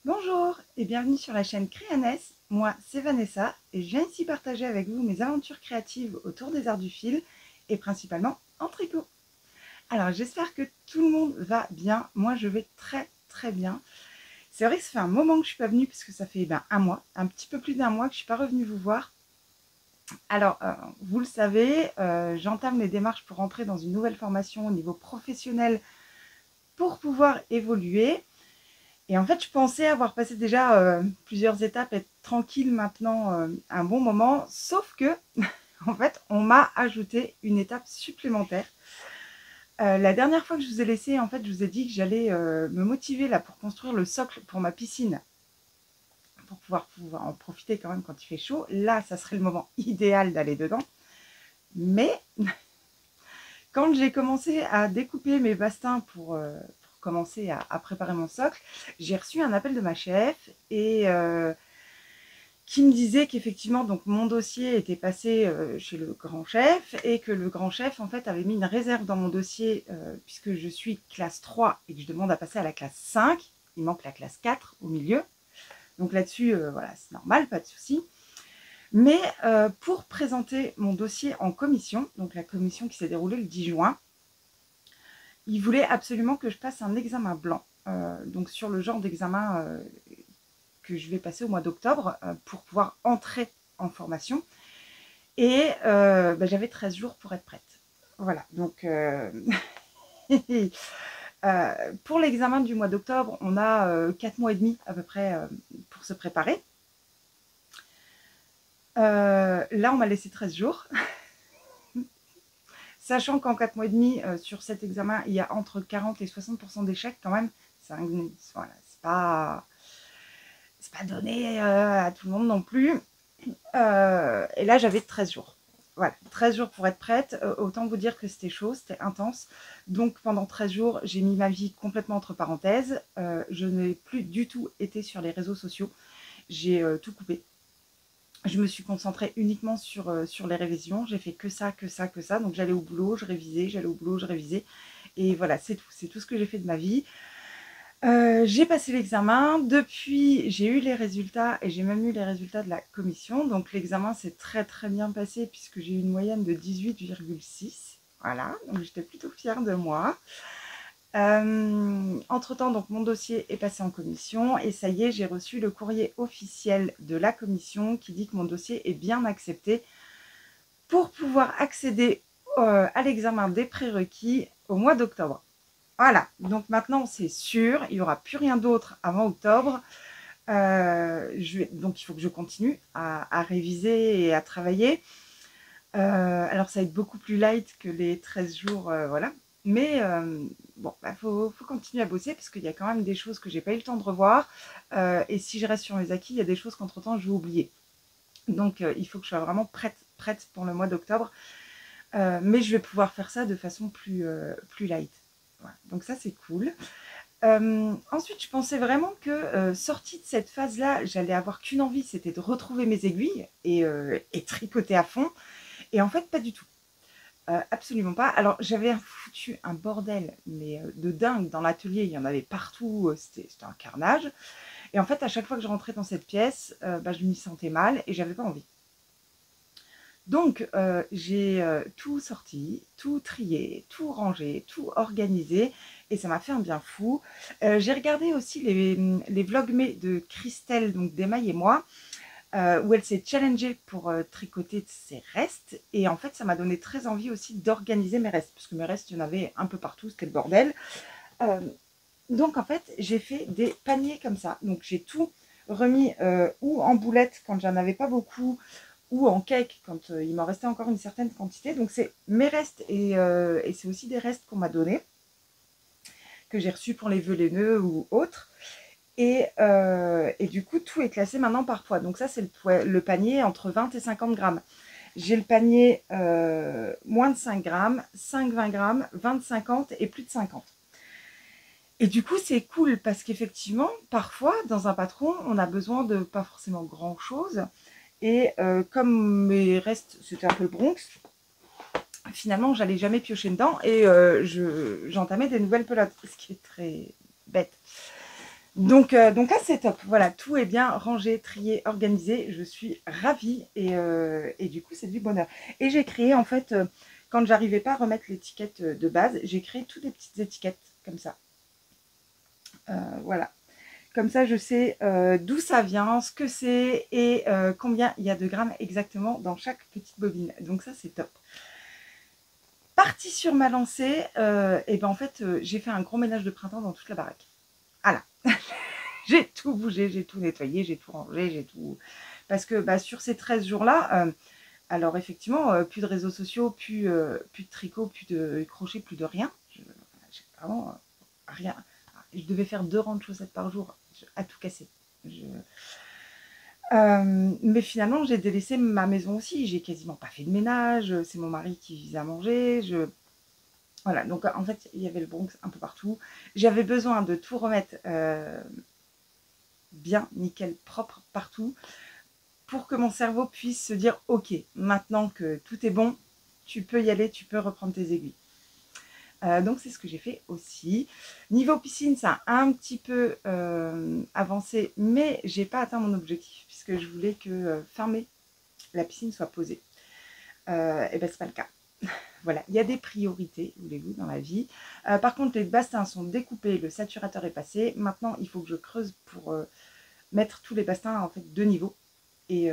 Bonjour et bienvenue sur la chaîne Créaness. Moi, c'est Vanessa et je viens ici partager avec vous mes aventures créatives autour des arts du fil et principalement en tricot. Alors, j'espère que tout le monde va bien. Moi, je vais très bien. C'est vrai que ça fait un moment que je ne suis pas venue parce que ça fait un mois, un petit peu plus d'un mois que je ne suis pas revenue vous voir. Alors, vous le savez, j'entame les démarches pour entrer dans une nouvelle formation au niveau professionnel pour pouvoir évoluer. Et en fait, je pensais avoir passé déjà plusieurs étapes, être tranquille maintenant un bon moment, sauf que, en fait, on m'a ajouté une étape supplémentaire. La dernière fois que je vous ai laissé, en fait, je vous ai dit que j'allais me motiver là pour construire le socle pour ma piscine, pour pouvoir en profiter quand même quand il fait chaud. Là, ça serait le moment idéal d'aller dedans. Mais quand j'ai commencé à découper mes bastins pour commencer à préparer mon socle, j'ai reçu un appel de ma chef et qui me disait qu'effectivement donc mon dossier était passé chez le grand chef et que le grand chef en fait avait mis une réserve dans mon dossier puisque je suis classe 3 et que je demande à passer à la classe 5. Il manque la classe 4 au milieu. Donc là-dessus, voilà, c'est normal, pas de souci. Mais pour présenter mon dossier en commission, donc la commission qui s'est déroulée le 10 juin, il voulait absolument que je passe un examen blanc. Donc sur le genre d'examen que je vais passer au mois d'octobre pour pouvoir entrer en formation. Et j'avais 13 jours pour être prête. Voilà, donc pour l'examen du mois d'octobre, on a 4 mois et demi à peu près pour se préparer. Là, on m'a laissé 13 jours. Sachant qu'en 4 mois et demi, sur cet examen, il y a entre 40 et 60% d'échecs quand même. Voilà, c'est pas donné à tout le monde non plus. Et là, j'avais 13 jours. Voilà, 13 jours pour être prête. Autant vous dire que c'était chaud, c'était intense. Donc pendant 13 jours, j'ai mis ma vie complètement entre parenthèses. Je n'ai plus du tout été sur les réseaux sociaux. J'ai tout coupé. Je me suis concentrée uniquement sur les révisions. J'ai fait que ça. Donc j'allais au boulot, je révisais, j'allais au boulot, je révisais. Et voilà, c'est tout. C'est tout ce que j'ai fait de ma vie. J'ai passé l'examen. Depuis, j'ai eu les résultats et j'ai même eu les résultats de la commission. Donc l'examen s'est très bien passé puisque j'ai eu une moyenne de 18,6. Voilà, donc j'étais plutôt fière de moi. Entre-temps, donc mon dossier est passé en commission et ça y est, j'ai reçu le courrier officiel de la commission qui dit que mon dossier est bien accepté pour pouvoir accéder à l'examen des prérequis au mois d'octobre. Voilà, donc maintenant c'est sûr, il n'y aura plus rien d'autre avant octobre. Donc il faut que je continue à réviser et à travailler. Alors ça va être beaucoup plus light que les 13 jours, voilà. Mais bon, faut continuer à bosser parce qu'il y a quand même des choses que j'ai pas eu le temps de revoir. Et si je reste sur mes acquis, il y a des choses qu'entre-temps je vais oublier. Donc il faut que je sois vraiment prête pour le mois d'octobre. Mais je vais pouvoir faire ça de façon plus light. Voilà. Donc ça c'est cool. Ensuite, je pensais vraiment que sortie de cette phase-là, j'allais avoir qu'une envie, c'était de retrouver mes aiguilles et tricoter à fond. Et en fait, pas du tout. Absolument pas. Alors, j'avais foutu un bordel, mais de dingue dans l'atelier. Il y en avait partout. C'était un carnage. Et en fait, à chaque fois que je rentrais dans cette pièce, je m'y sentais mal et j'avais pas envie. Donc, j'ai tout sorti, tout trié, tout rangé, tout organisé et ça m'a fait un bien fou. J'ai regardé aussi les vlogmas de Christelle, donc d'Emaille et moi, où elle s'est challengée pour tricoter ses restes. Et en fait, ça m'a donné très envie aussi d'organiser mes restes, parce que mes restes, il y en avait un peu partout, c'était le bordel. Donc, en fait, j'ai fait des paniers comme ça. Donc, j'ai tout remis ou en boulettes quand j'en avais pas beaucoup, ou en cake quand il m'en restait encore une certaine quantité. Donc, c'est mes restes et c'est aussi des restes qu'on m'a donnés, que j'ai reçus pour les vœux, les nœuds ou autres. Et du coup, tout est classé maintenant par poids. Donc ça, c'est le panier entre 20 et 50 grammes. J'ai le panier moins de 5 grammes, 5-20 grammes, 20-50 et plus de 50. Et du coup, c'est cool parce qu'effectivement, parfois, dans un patron, on a besoin de pas forcément grand-chose. Et comme mes restes, c'était un peu le Bronx, finalement, j'allais jamais piocher dedans et j'entamais des nouvelles pelotes, ce qui est très bête. Donc là, c'est top. Voilà, tout est bien rangé, trié, organisé. Je suis ravie et du coup, c'est du bonheur. Et j'ai créé, en fait, quand j'arrivais pas à remettre l'étiquette de base, j'ai créé toutes des petites étiquettes comme ça. Voilà. Comme ça, je sais d'où ça vient, ce que c'est et combien il y a de grammes exactement dans chaque petite bobine. Donc ça, c'est top. Partie sur ma lancée, et ben en fait, j'ai fait un gros ménage de printemps dans toute la baraque. Voilà. J'ai tout bougé, j'ai tout nettoyé, j'ai tout rangé, j'ai tout... Parce que bah, sur ces 13 jours-là, alors effectivement, plus de réseaux sociaux, plus de tricot, plus de crochet, plus de rien. J'ai vraiment rien. Je devais faire 2 rangs de chaussettes par jour, à tout casser. Mais finalement, j'ai délaissé ma maison aussi. J'ai quasiment pas fait de ménage. C'est mon mari qui faisait à manger. Voilà, donc en fait, il y avait le Bronx un peu partout. J'avais besoin de tout remettre bien, nickel, propre partout pour que mon cerveau puisse se dire « Ok, maintenant que tout est bon, tu peux y aller, tu peux reprendre tes aiguilles. » Donc c'est ce que j'ai fait aussi. Niveau piscine, ça a un petit peu avancé, mais j'ai pas atteint mon objectif puisque je voulais que fermer la piscine soit posée. Et ben c'est pas le cas. Voilà, il y a des priorités, voulez-vous, dans la vie. Par contre, les bastins sont découpés, le saturateur est passé. Maintenant, il faut que je creuse pour mettre tous les bastins en fait de niveau. Et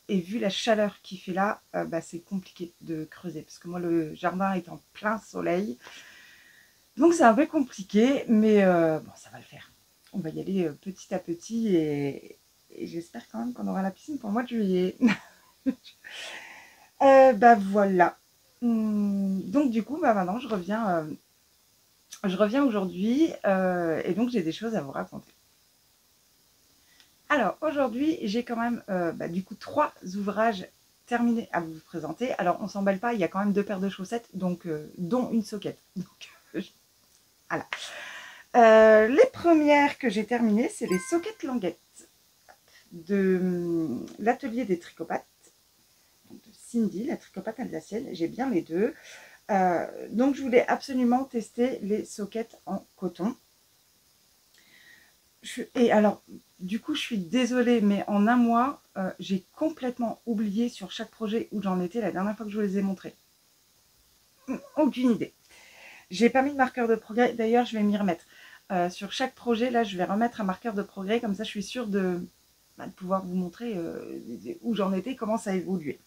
vu la chaleur qu'il fait là, bah, c'est compliqué de creuser parce que moi le jardin est en plein soleil, donc c'est un peu compliqué, mais bon, ça va le faire. On va y aller petit à petit et j'espère quand même qu'on aura la piscine pour le mois de juillet. Bah voilà. Donc du coup, bah maintenant je reviens aujourd'hui et donc j'ai des choses à vous raconter. Alors aujourd'hui, j'ai quand même du coup 3 ouvrages terminés à vous présenter. Alors on s'emballe pas, il y a quand même 2 paires de chaussettes, donc dont une soquette. Donc voilà. Les premières que j'ai terminées, c'est les soquettes languettes de l'atelier des tricopathes, de Cindy, la tricopathe alsacienne. J'ai bien les deux. Donc je voulais absolument tester les soquettes en coton. Et alors, du coup, je suis désolée, mais en un mois, j'ai complètement oublié sur chaque projet où j'en étais la dernière fois que je vous les ai montrés. Aucune idée. J'ai pas mis de marqueur de progrès. D'ailleurs, je vais m'y remettre. Sur chaque projet, là, je vais remettre un marqueur de progrès. Comme ça, je suis sûre de pouvoir vous montrer où j'en étais, comment ça a évolué.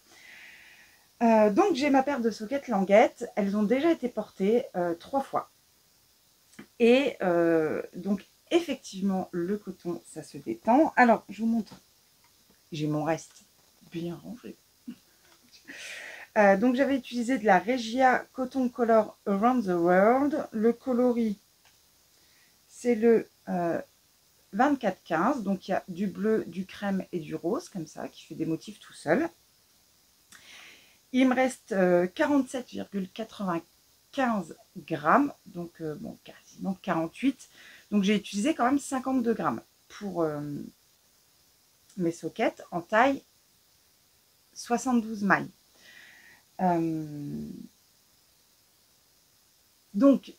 Donc, j'ai ma paire de soquettes languettes. Elles ont déjà été portées 3 fois. Et donc, effectivement, le coton, ça se détend. Alors, je vous montre. J'ai mon reste bien rangé. Donc, j'avais utilisé de la Regia Cotton Color Around the World. Le coloris, c'est le 24-15. Donc, il y a du bleu, du crème et du rose, comme ça, qui fait des motifs tout seul. Il me reste 47,95 grammes. Donc, bon, quasiment 48. Donc, j'ai utilisé quand même 52 grammes pour mes soquettes en taille 72 mailles. Donc,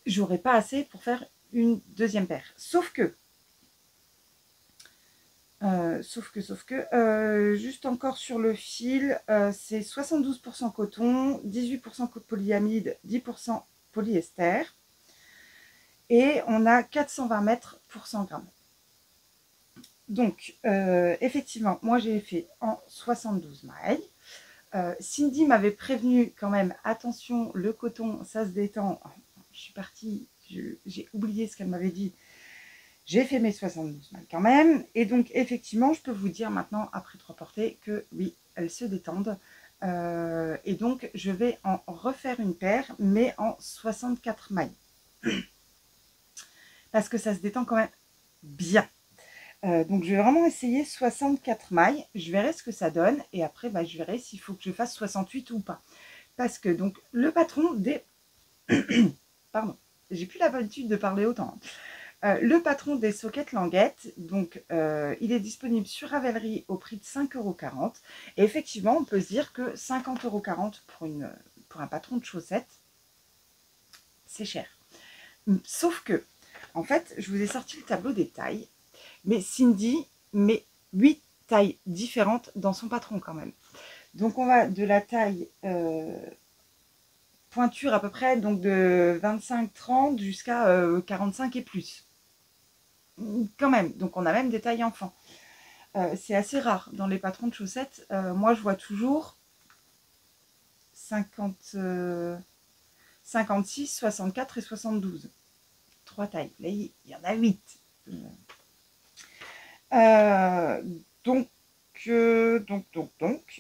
j'aurais pas assez pour faire une deuxième paire. Sauf que, juste encore sur le fil, c'est 72% coton, 18% polyamide, 10% polyester. Et on a 420 mètres pour 100 grammes. Donc, effectivement, moi j'ai fait en 72 mailles. Cindy m'avait prévenu quand même, attention, le coton, ça se détend. Je suis partie, j'ai oublié ce qu'elle m'avait dit. J'ai fait mes 72 mailles quand même. Et donc, effectivement, je peux vous dire maintenant, après 3 portées, que oui, elles se détendent. Et donc, je vais en refaire une paire, mais en 64 mailles. Parce que ça se détend quand même bien. Donc, je vais vraiment essayer 64 mailles. Je verrai ce que ça donne. Et après, je verrai s'il faut que je fasse 68 ou pas. Parce que, donc, le patron des... Pardon, j'ai plus l'habitude de parler autant. Le patron des soquettes languettes, donc, il est disponible sur Ravelry au prix de 5,40 €. Et effectivement, on peut se dire que 50,40 € pour un patron de chaussettes, c'est cher. Sauf que En fait, je vous ai sorti le tableau des tailles, mais Cindy met 8 tailles différentes dans son patron quand même. Donc on va de la taille pointure à peu près, donc de 25-30 jusqu'à 45 et plus. Quand même, donc on a même des tailles enfants. C'est assez rare dans les patrons de chaussettes. Moi, je vois toujours 50, 56, 64 et 72. 3 tailles. Là, il y en a 8. Donc,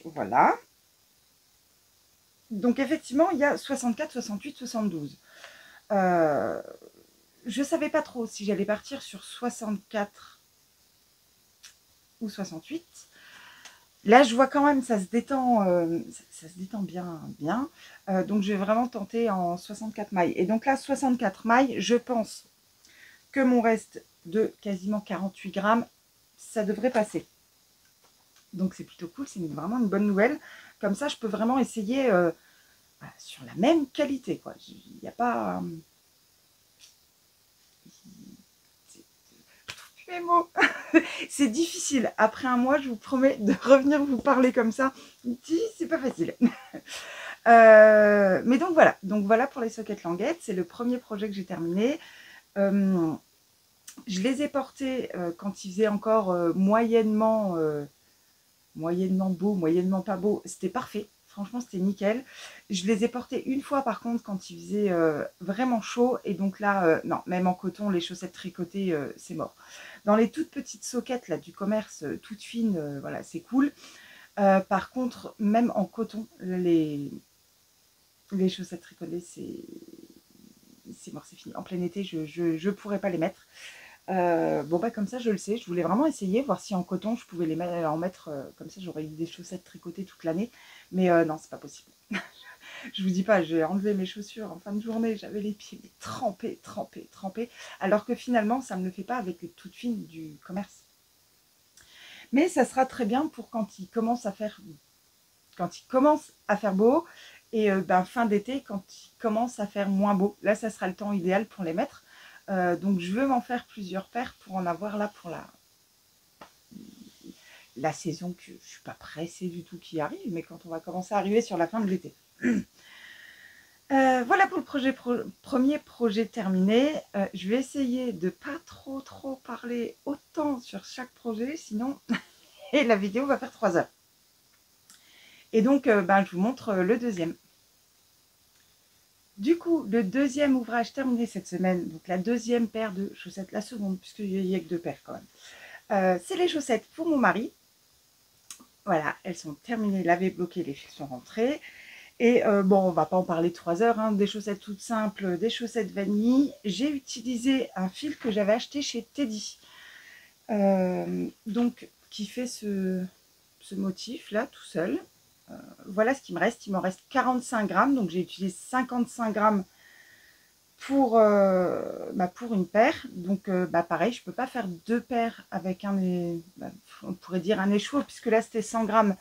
voilà. Donc, effectivement, il y a 64, 68, 72. Je ne savais pas trop si j'allais partir sur 64 ou 68. Là, je vois quand même, ça se détend, ça se détend bien. Donc, je vais vraiment tenter en 64 mailles. Et donc là, 64 mailles, je pense que mon reste de quasiment 48 grammes, ça devrait passer. Donc, c'est plutôt cool, c'est vraiment une bonne nouvelle. Comme ça, je peux vraiment essayer sur la même qualité, quoi. Il n'y a pas... mes mots. C'est difficile. Après un mois, je vous promets de revenir vous parler comme ça. C'est pas facile. Mais donc voilà pour les sockets languettes. C'est le premier projet que j'ai terminé. Je les ai portés quand il faisait encore moyennement beau, moyennement pas beau. C'était parfait. Franchement, c'était nickel. Je les ai portés une fois, par contre, quand il faisait vraiment chaud. Et donc là, non, même en coton, les chaussettes tricotées, c'est mort. Dans les toutes petites soquettes là, du commerce, toutes fines, voilà, c'est cool. Par contre, même en coton, les chaussettes tricotées, c'est mort, c'est fini. En plein été, je pourrais pas les mettre. Bon, bah comme ça, je le sais. Je voulais vraiment essayer, voir si en coton, je pouvais en mettre. Comme ça, j'aurais eu des chaussettes tricotées toute l'année. Mais non, c'est pas possible. Je vous dis pas, j'ai enlevé mes chaussures en fin de journée. J'avais les pieds trempés. Alors que finalement, ça ne me le fait pas avec les toutes fines du commerce. Mais ça sera très bien pour quand il commence à faire beau. Et fin d'été, quand il commence à faire moins beau. Là, ça sera le temps idéal pour les mettre. Donc je veux m'en faire plusieurs paires pour en avoir là pour la saison que je ne suis pas pressée du tout qui arrive, mais quand on va commencer à arriver sur la fin de l'été. Voilà pour le premier projet terminé. Je vais essayer de pas trop parler autant sur chaque projet, sinon et la vidéo va faire 3 heures. Et donc je vous montre le deuxième. Du coup, le deuxième ouvrage terminé cette semaine, donc la deuxième paire de chaussettes, la seconde, puisqu'il n'y a que 2 paires quand même. C'est les chaussettes pour mon mari. Voilà, elles sont terminées, lavées, bloquées, les fils sont rentrés. Et bon, on va pas en parler 3 heures, hein, des chaussettes toutes simples, des chaussettes vanille. J'ai utilisé un fil que j'avais acheté chez Teddy. Donc, qui fait ce motif là, tout seul. Voilà ce qu'il me reste. Il m'en reste 45 grammes, donc j'ai utilisé 55 grammes pour une paire. Donc pareil, je ne peux pas faire 2 paires avec on pourrait dire un écheveau, puisque là c'était 100 grammes.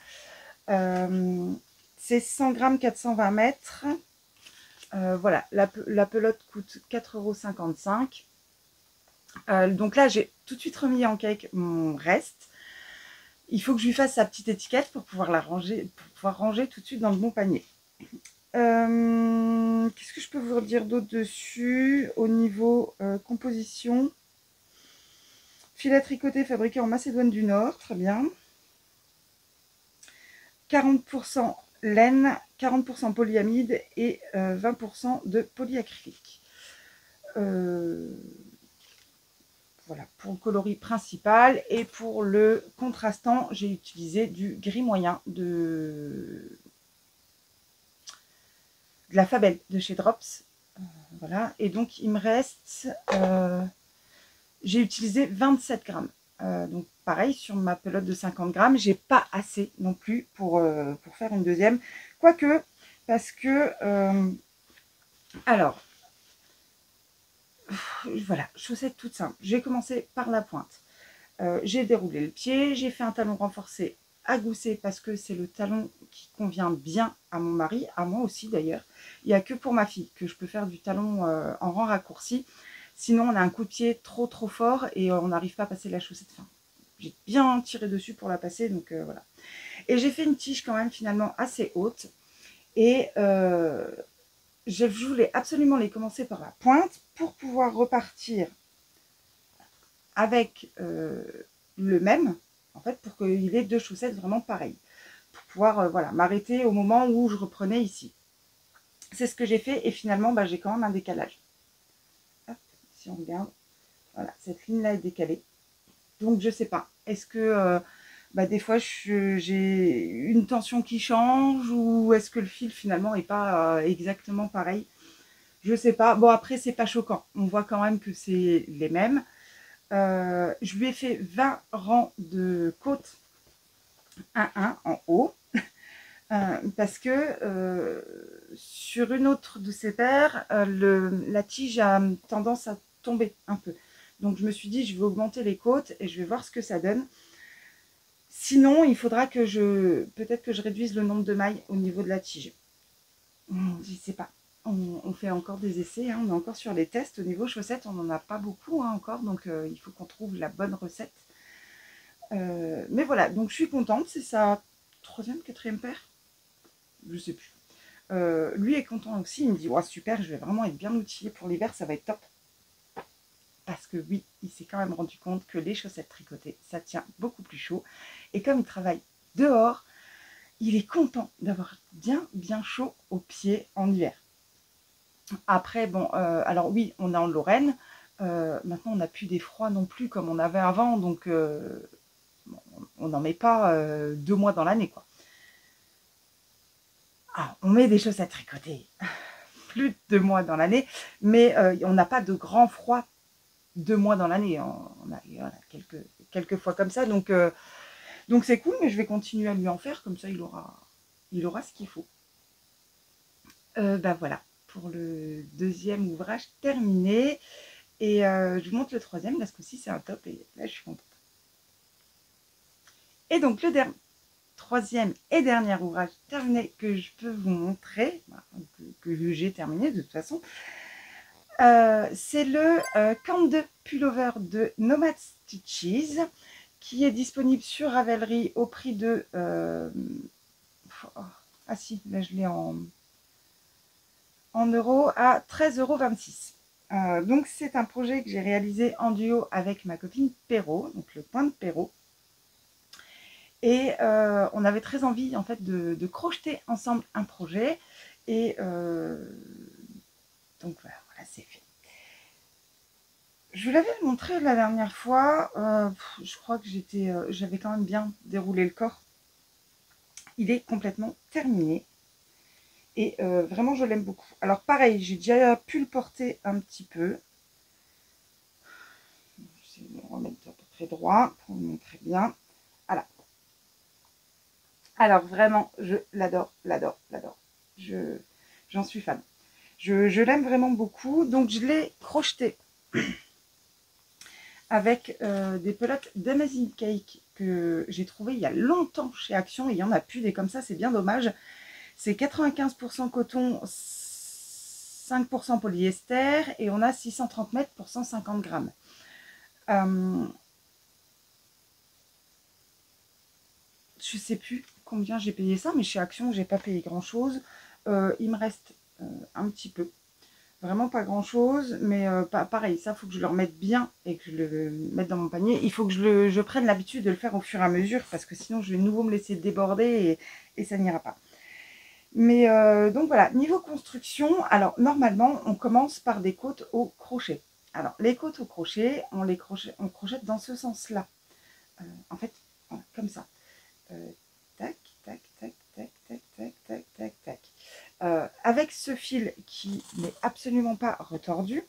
C'est 100 grammes, 420 mètres. Voilà, la pelote coûte 4,55 €. Donc là, j'ai tout de suite remis en cake mon reste. Il faut que je lui fasse sa petite étiquette pour pouvoir ranger tout de suite dans le bon panier. Qu'est-ce que je peux vous dire d'autre dessus au niveau composition? Fil à tricoter fabriqué en Macédoine du Nord, très bien. 40% laine, 40% polyamide et 20% de polyacrylique. Voilà, pour le coloris principal. Et pour le contrastant, j'ai utilisé du gris moyen de la Fabel de chez Drops. Voilà, et donc il me reste, j'ai utilisé 27 grammes. Donc pareil, sur ma pelote de 50 grammes, j'ai pas assez non plus pour faire une deuxième. Quoique, parce que, alors, voilà, chaussettes toutes simples. J'ai commencé par la pointe. J'ai déroulé le pied, j'ai fait un talon renforcé à gousset parce que c'est le talon qui convient bien à mon mari, à moi aussi d'ailleurs. Il n'y a que pour ma fille que je peux faire du talon en rang raccourci Sinon, on a un coup de pied trop fort et on n'arrive pas à passer la chaussette. Enfin, j'ai bien tiré dessus pour la passer, donc voilà. Et j'ai fait une tige quand même finalement assez haute. Et je voulais absolument les commencer par la pointe pour pouvoir repartir avec le même, en fait, pour qu'il ait deux chaussettes vraiment pareilles. Pour pouvoir voilà, m'arrêter au moment où je reprenais ici. C'est ce que j'ai fait et finalement, bah, j'ai quand même un décalage. Hop, si on regarde, voilà, cette ligne-là est décalée. Donc, je sais pas. Est-ce que bah, des fois, j'ai une tension qui change ou est-ce que le fil finalement n'est pas exactement pareil? Je sais pas. Bon, après, c'est pas choquant. On voit quand même que c'est les mêmes. Je lui ai fait 20 rangs de côtes 1-1 en haut. Parce que sur une autre de ces paires, la tige a tendance à tomber un peu. Donc je me suis dit, je vais augmenter les côtes et je vais voir ce que ça donne. Sinon, il faudra que peut-être que je réduise le nombre de mailles au niveau de la tige. Je ne sais pas. On fait encore des essais, hein, on est encore sur les tests. Au niveau chaussettes, on n'en a pas beaucoup hein, encore, donc il faut qu'on trouve la bonne recette. Mais voilà, donc je suis contente, c'est sa troisième, quatrième paire, je sais plus. Lui est content aussi, il me dit oh, super, je vais vraiment être bien outillée pour l'hiver, ça va être top. Parce que oui, il s'est quand même rendu compte que les chaussettes tricotées, ça tient beaucoup plus chaud. Et comme il travaille dehors, il est content d'avoir bien chaud aux pieds en hiver. Après, bon, alors oui, on est en Lorraine. Maintenant, on n'a plus des froids non plus comme on avait avant, donc on n'en met pas 2 mois dans l'année, quoi. Ah, on met des chaussettes tricotées plus de 2 mois dans l'année, mais on n'a pas de grand froid 2 mois dans l'année. On a voilà, quelques fois comme ça, donc c'est cool, mais je vais continuer à lui en faire, comme ça il aura ce qu'il faut. Bah voilà, pour le deuxième ouvrage terminé. Et je vous montre le troisième, là ce coup-ci c'est un top, et là je suis contente. Et donc le troisième et dernier ouvrage terminé que je peux vous montrer, que j'ai terminé de toute façon, c'est le Camp2 Pullover de Nomad Stitches, qui est disponible sur Ravelry au prix de... ah si, là je l'ai en euros à 13,26 €. Donc c'est un projet que j'ai réalisé en duo avec ma copine Perrault, donc le point de Perrault. Et on avait très envie en fait de crocheter ensemble un projet. Et donc voilà, c'est fait. Je vous l'avais montré la dernière fois. Je crois que j'avais quand même bien déroulé le corps. Il est complètement terminé. Et vraiment, je l'aime beaucoup. Alors pareil, j'ai déjà pu le porter un petit peu. Je vais me remettre à peu près droit pour vous montrer bien. Voilà. Alors vraiment, je l'adore. J'en suis fan. Je l'aime vraiment beaucoup. Donc je l'ai crocheté avec des pelotes d'Amazing Cake que j'ai trouvé il y a longtemps chez Action. Il n'y en a plus des comme ça, c'est bien dommage. C'est 95% coton, 5% polyester et on a 630 mètres pour 150 grammes. Je sais plus combien j'ai payé ça, mais chez Action, j'ai pas payé grand chose. Il me reste un petit peu. Vraiment pas grand chose, mais pareil, ça faut que je le remette bien et que je le mette dans mon panier. Il faut que je prenne l'habitude de le faire au fur et à mesure parce que sinon je vais de nouveau me laisser déborder et ça n'ira pas. Mais donc voilà, niveau construction, alors normalement on commence par des côtes au crochet. Alors les côtes au crochet, on crochette dans ce sens-là. En fait, voilà, comme ça. Tac, tac, tac, tac, tac, tac, tac, tac, tac. Avec ce fil qui n'est absolument pas retordu.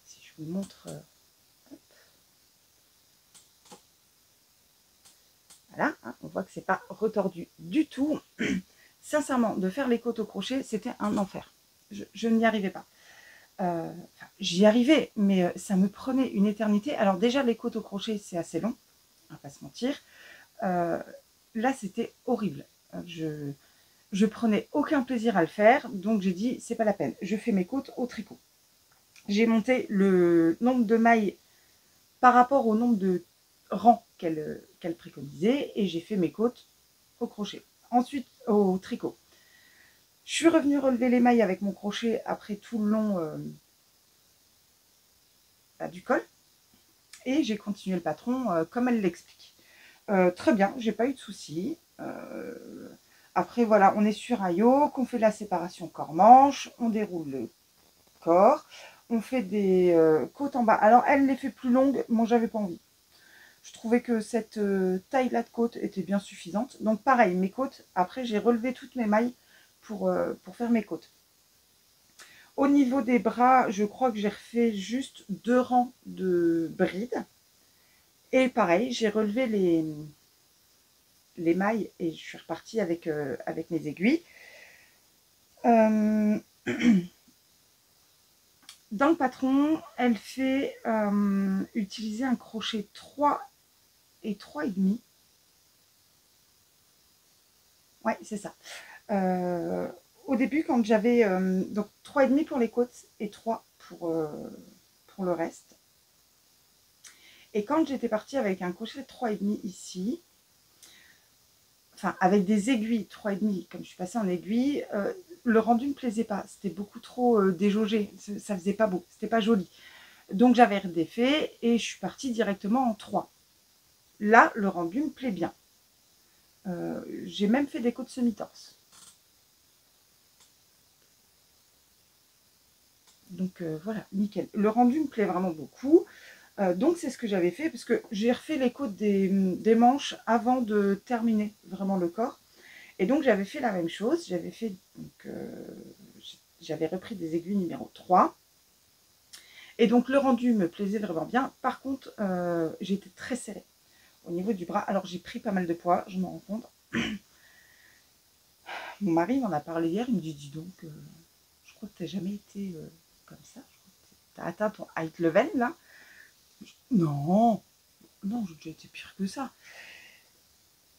Si je vous montre... voilà, hein, on voit que c'est pas retordu du tout. Sincèrement, de faire les côtes au crochet, c'était un enfer. Je n'y arrivais pas. J'y arrivais, mais ça me prenait une éternité. Alors déjà, les côtes au crochet, c'est assez long, on va pas se mentir. Là, c'était horrible. Je prenais aucun plaisir à le faire, donc j'ai dit, c'est pas la peine. Je fais mes côtes au tricot. J'ai monté le nombre de mailles par rapport au nombre de rangs qu'elle préconisait et j'ai fait mes côtes au crochet. Ensuite, au tricot. Je suis revenue relever les mailles avec mon crochet après tout le long du col et j'ai continué le patron comme elle l'explique. Très bien, j'ai pas eu de soucis. Après, voilà, on est sur un yoke, on fait la séparation corps-manche, on déroule le corps, on fait des côtes en bas. Alors, elle les fait plus longues, moi, j'avais pas envie. Je trouvais que cette taille-là de côte était bien suffisante. Donc, pareil, mes côtes, après, j'ai relevé toutes mes mailles pour faire mes côtes. Au niveau des bras, je crois que j'ai refait juste 2 rangs de brides. Et pareil, j'ai relevé les mailles et je suis repartie avec mes aiguilles. Dans le patron, elle fait utiliser un crochet 3 et 3,5. Ouais, c'est ça. Au début, quand j'avais donc 3,5 pour les côtes et 3 pour le reste. Et quand j'étais partie avec un crochet 3,5 ici, enfin avec des aiguilles 3,5, comme je suis passée en aiguille, le rendu ne me plaisait pas. C'était beaucoup trop déjaugé. Ça faisait pas beau. C'était pas joli. Donc j'avais redéfait et je suis partie directement en 3. Là, le rendu me plaît bien. J'ai même fait des côtes semi-torse. Donc voilà, nickel. Le rendu me plaît vraiment beaucoup. Donc c'est ce que j'avais fait parce que j'ai refait les côtes des manches avant de terminer vraiment le corps. Et donc j'avais fait la même chose. J'avais repris des aiguilles numéro 3. Et donc le rendu me plaisait vraiment bien. Par contre, j'étais très serrée au niveau du bras. Alors j'ai pris pas mal de poids, je m'en rends compte. Mon mari m'en a parlé hier, il me dit, dis donc, je crois que tu n'as jamais été comme ça. Tu as atteint ton height level là. Non, non, j'ai déjà été pire que ça.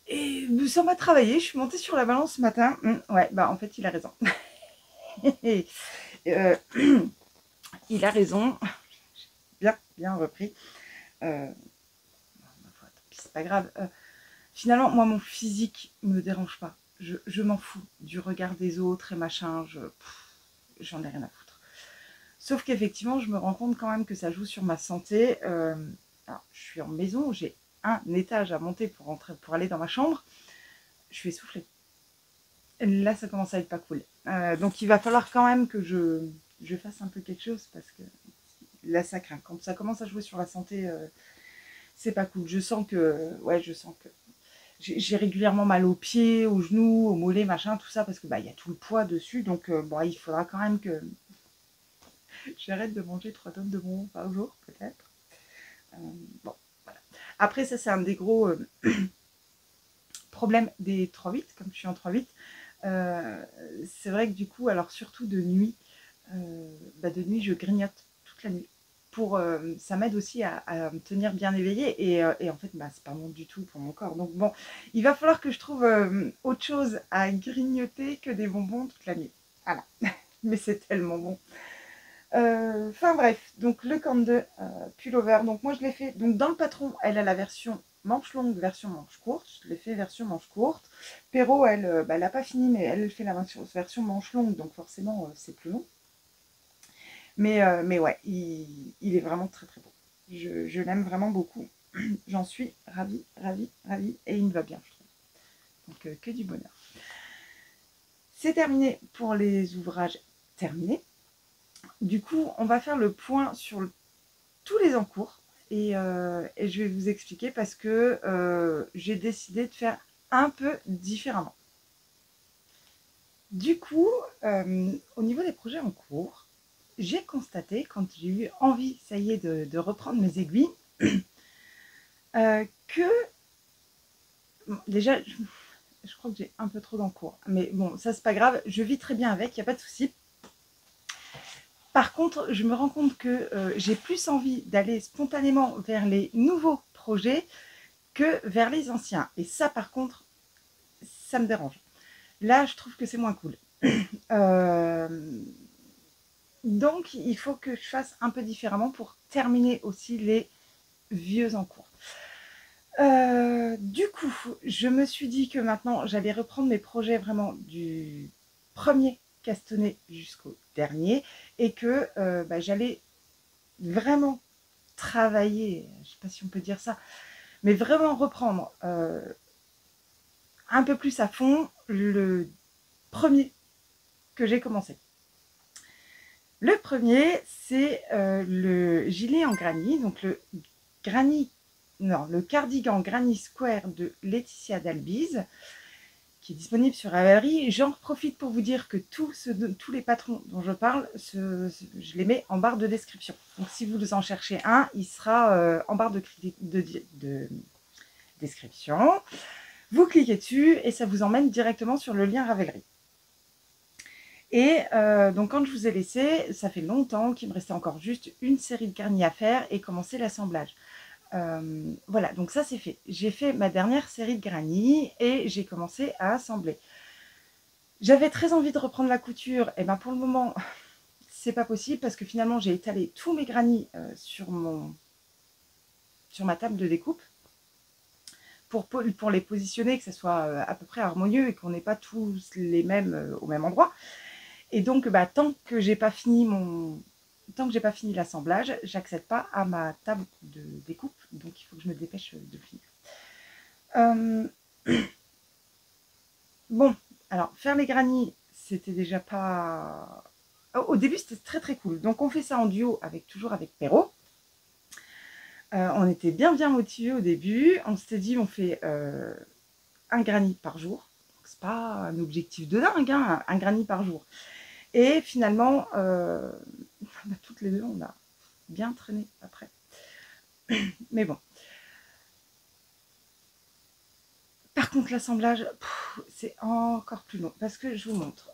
Et ça m'a travaillé, je suis montée sur la balance ce matin. Ouais, bah en fait, il a raison. Il a raison. Bien, bien repris. C'est pas grave. Finalement, moi, mon physique me dérange pas. Je m'en fous du regard des autres et machin. J'en ai rien à foutre. Sauf qu'effectivement, je me rends compte quand même que ça joue sur ma santé. Alors, je suis en maison, j'ai un étage à monter pour aller dans ma chambre. Je suis essoufflée. Là, ça commence à être pas cool. Donc, il va falloir quand même que je fasse un peu quelque chose parce que là, ça craint. Quand ça commence à jouer sur la santé, c'est pas cool. Je sens que j'ai régulièrement mal aux pieds, aux genoux, aux mollets, machin, tout ça, parce que y a tout le poids dessus. Donc, bon, il faudra quand même que j'arrête de manger 3 tonnes de bonbons par jour, peut-être. Bon, voilà. Après, ça, c'est un des gros problèmes des 3-8, comme je suis en 3-8. C'est vrai que du coup, alors surtout de nuit, je grignote toute la nuit. Ça m'aide aussi à me tenir bien éveillée et en fait, c'est pas bon du tout pour mon corps. Donc bon, il va falloir que je trouve autre chose à grignoter que des bonbons toute la nuit. Voilà, mais c'est tellement bon. Enfin bref, donc le camp de pullover. Donc moi je l'ai fait. Donc dans le patron, elle a la version manche longue, version manche courte. Je l'ai fait version manche courte. Perrault, elle, elle n'a pas fini, mais elle fait la version manche longue, donc forcément c'est plus long. Mais ouais, il est vraiment très très beau. Je l'aime vraiment beaucoup. J'en suis ravie, ravie, ravie. Et il me va bien, je trouve. Donc que du bonheur. C'est terminé pour les ouvrages terminés. Du coup, on va faire le point sur tous les encours. Et je vais vous expliquer parce que j'ai décidé de faire un peu différemment. Du coup, au niveau des projets en cours, j'ai constaté, quand j'ai eu envie, ça y est, de reprendre mes aiguilles, que bon, déjà, je crois que j'ai un peu trop d'encours. Mais bon, ça, c'est pas grave. Je vis très bien avec, il n'y a pas de souci. Par contre, je me rends compte que j'ai plus envie d'aller spontanément vers les nouveaux projets que vers les anciens. Et ça, par contre, ça me dérange. Là, je trouve que c'est moins cool. Donc, il faut que je fasse un peu différemment pour terminer aussi les vieux en cours. Du coup, je me suis dit que maintenant, j'allais reprendre mes projets vraiment du premier castannet jusqu'au dernier et que j'allais vraiment travailler, je ne sais pas si on peut dire ça, mais vraiment reprendre un peu plus à fond le premier que j'ai commencé. Le premier, c'est le gilet en granny, donc le cardigan Granny Square de Laetitia Dalbise, qui est disponible sur Ravelry. J'en profite pour vous dire que tous les patrons dont je parle, je les mets en barre de description. Donc si vous en cherchez un, il sera en barre de description. Vous cliquez dessus et ça vous emmène directement sur le lien Ravelry. Et donc quand je vous ai laissé, ça fait longtemps qu'il me restait encore juste une série de garnis à faire et commencer l'assemblage. Voilà, donc ça c'est fait. J'ai fait ma dernière série de granny et j'ai commencé à assembler. J'avais très envie de reprendre la couture, et ben pour le moment, c'est pas possible parce que finalement j'ai étalé tous mes granny sur ma table de découpe pour les positionner, que ça soit à peu près harmonieux et qu'on n'ait pas tous les mêmes au même endroit. Et donc, tant que j'ai pas fini l'assemblage, j'accède pas à ma table de découpe, donc il faut que je me dépêche de finir. Bon, alors faire les granny, c'était déjà pas... Au début, c'était très très cool. Donc on fait ça en duo toujours avec Perrault. On était bien motivés au début. On s'était dit, on fait un granny par jour. C'est pas un objectif de dingue, hein, un granny par jour. Et finalement, toutes les deux, on a bien traîné après. Mais bon. Par contre, l'assemblage, c'est encore plus long. Parce que je vous montre.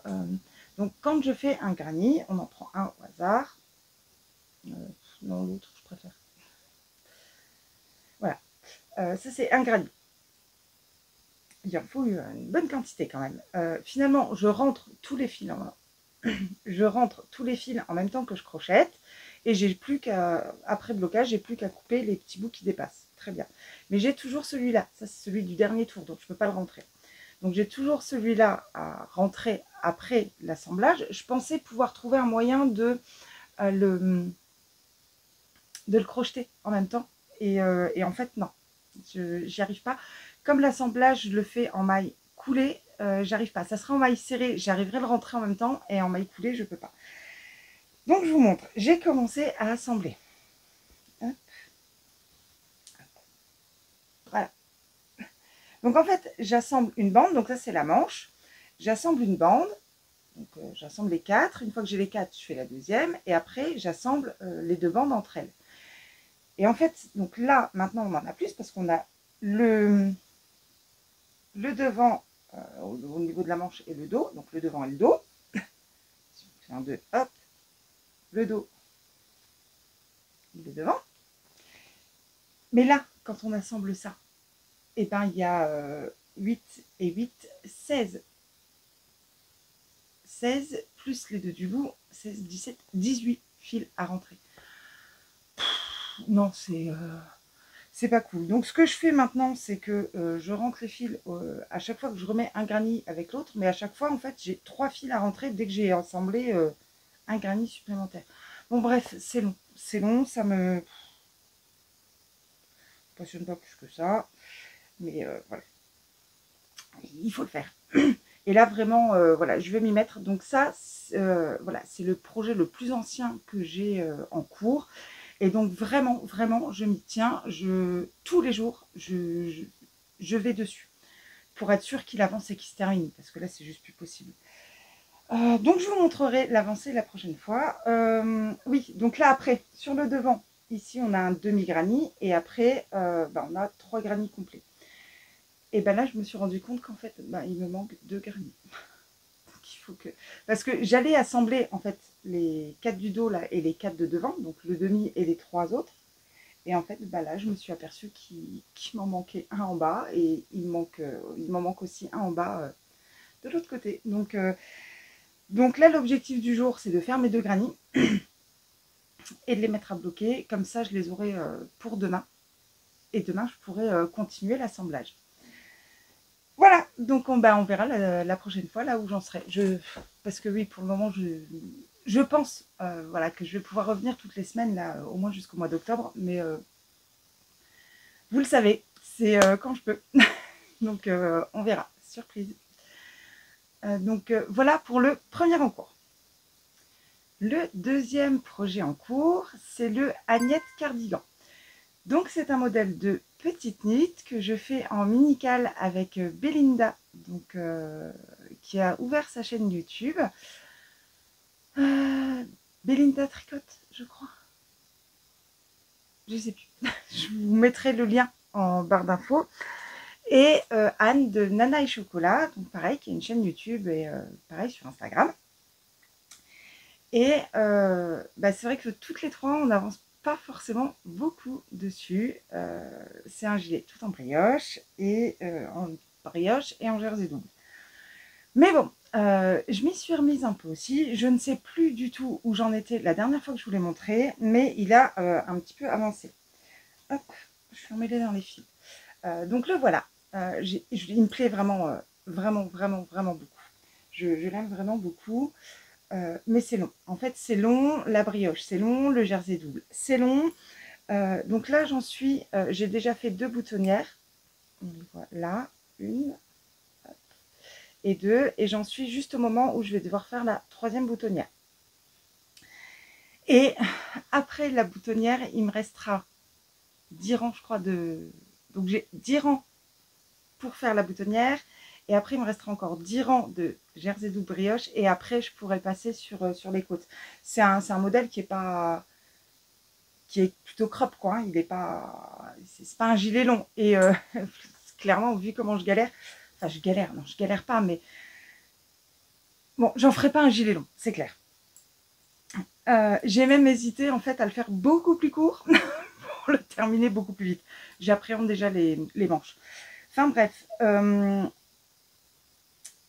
Donc, quand je fais un granny, on en prend un au hasard. Non, l'autre, je préfère. Voilà. Ça, c'est un granny. Il en faut une bonne quantité quand même. Finalement, je rentre tous les fils en même temps que je crochette. Et j'ai plus qu'à, après blocage, j'ai plus qu'à couper les petits bouts qui dépassent. Très bien. Mais j'ai toujours celui-là. Ça, c'est celui du dernier tour, donc je ne peux pas le rentrer. Donc j'ai toujours celui-là à rentrer après l'assemblage. Je pensais pouvoir trouver un moyen de le crocheter en même temps. Et en fait, non. J'y arrive pas. Comme l'assemblage, je le fais en maille coulée, j'arrive pas. Ça sera en maille serrée, j'arriverai à le rentrer en même temps. Et en maille coulée, je peux pas. Donc je vous montre. J'ai commencé à assembler. Hop. Voilà. Donc en fait, j'assemble une bande. Donc ça, c'est la manche. J'assemble une bande. Donc j'assemble les 4. Une fois que j'ai les 4, je fais la deuxième. Et après, j'assemble les 2 bandes entre elles. Et en fait, donc là, maintenant, on en a plus parce qu'on a le devant au niveau de la manche et le dos. Donc le devant et le dos. Si on fait un 2, hop, le dos, le devant. Mais là, quand on assemble ça, et ben il y a 8 et 8, 16. 16 plus les 2 du bout, 16, 17, 18 fils à rentrer. Non, c'est pas cool. Donc ce que je fais maintenant, c'est que je rentre les fils à chaque fois que je remets un granny avec l'autre, mais à chaque fois, en fait, j'ai 3 fils à rentrer dès que j'ai assemblé un granny supplémentaire. Bon, bref, c'est long. C'est long, ça me passionne pas plus que ça. Mais voilà, il faut le faire. Et là, vraiment, voilà, je vais m'y mettre. Donc ça, voilà, c'est le projet le plus ancien que j'ai en cours. Et donc, vraiment, je m'y tiens. Tous les jours, je vais dessus pour être sûr qu'il avance et qu'il se termine. Parce que là, c'est juste plus possible. Donc, je vous montrerai l'avancée la prochaine fois. Oui, donc là, après, sur le devant, ici, on a un demi-granny. Et après, on a 3 granny complets. Et ben là, je me suis rendu compte qu'en fait, il me manque 2 granny. Parce que j'allais assembler en fait les 4 du dos là et les 4 de devant, donc le demi et les 3 autres. Et en fait, là, je me suis aperçue qu'il m'en manquait un en bas et il m'en manque aussi un en bas de l'autre côté. Donc, Donc là, l'objectif du jour, c'est de faire mes 2 granny et de les mettre à bloquer. Comme ça, je les aurai pour demain. Et demain, je pourrai continuer l'assemblage. Voilà, donc on verra la prochaine fois là où j'en serai. Parce que oui, pour le moment, je pense voilà, que je vais pouvoir revenir toutes les semaines, là, au moins jusqu'au mois d'octobre. Mais vous le savez, c'est quand je peux. Donc on verra, surprise. Donc voilà pour le premier en cours. Le deuxième projet en cours, c'est le Agnette Cardigan. Donc c'est un modèle de petite knit que je fais en mini-cale avec Belinda, donc, qui a ouvert sa chaîne YouTube. Belinda Tricote, je crois. Je sais plus. Je vous mettrai le lien en barre d'infos. Et Anne de Nana et Chocolat, donc pareil, qui a une chaîne YouTube et pareil sur Instagram. Et c'est vrai que toutes les trois, on n'avance pas forcément beaucoup dessus. C'est un gilet tout en brioche et en jersey double. Mais bon, je m'y suis remise un peu aussi. Je ne sais plus du tout où j'en étais la dernière fois que je vous l'ai montré, mais il a un petit peu avancé. Hop, je suis emmêlée dans les fils. Donc le voilà. Il me plaît vraiment, vraiment beaucoup. Je l'aime vraiment beaucoup. Mais c'est long. En fait, c'est long. La brioche, c'est long. Le jersey double, c'est long. Donc là, j'en suis. J'ai déjà fait 2 boutonnières. Voilà, une et 2. Et j'en suis juste au moment où je vais devoir faire la 3e boutonnière. Et après la boutonnière, il me restera 10 rangs, je crois, de. Donc j'ai 10 rangs pour faire la boutonnière. Et après, il me restera encore 10 rangs de jersey double brioche. Et après, je pourrai passer sur les côtes. C'est un modèle qui est plutôt crop, quoi. Hein. Il n'est pas... C'est pas un gilet long. Et clairement, vu comment je galère... Enfin, je galère pas, mais... Bon, j'en ferai pas un gilet long, c'est clair. J'ai même hésité, en fait, à le faire beaucoup plus court pour le terminer beaucoup plus vite. J'appréhende déjà les manches. Enfin, bref...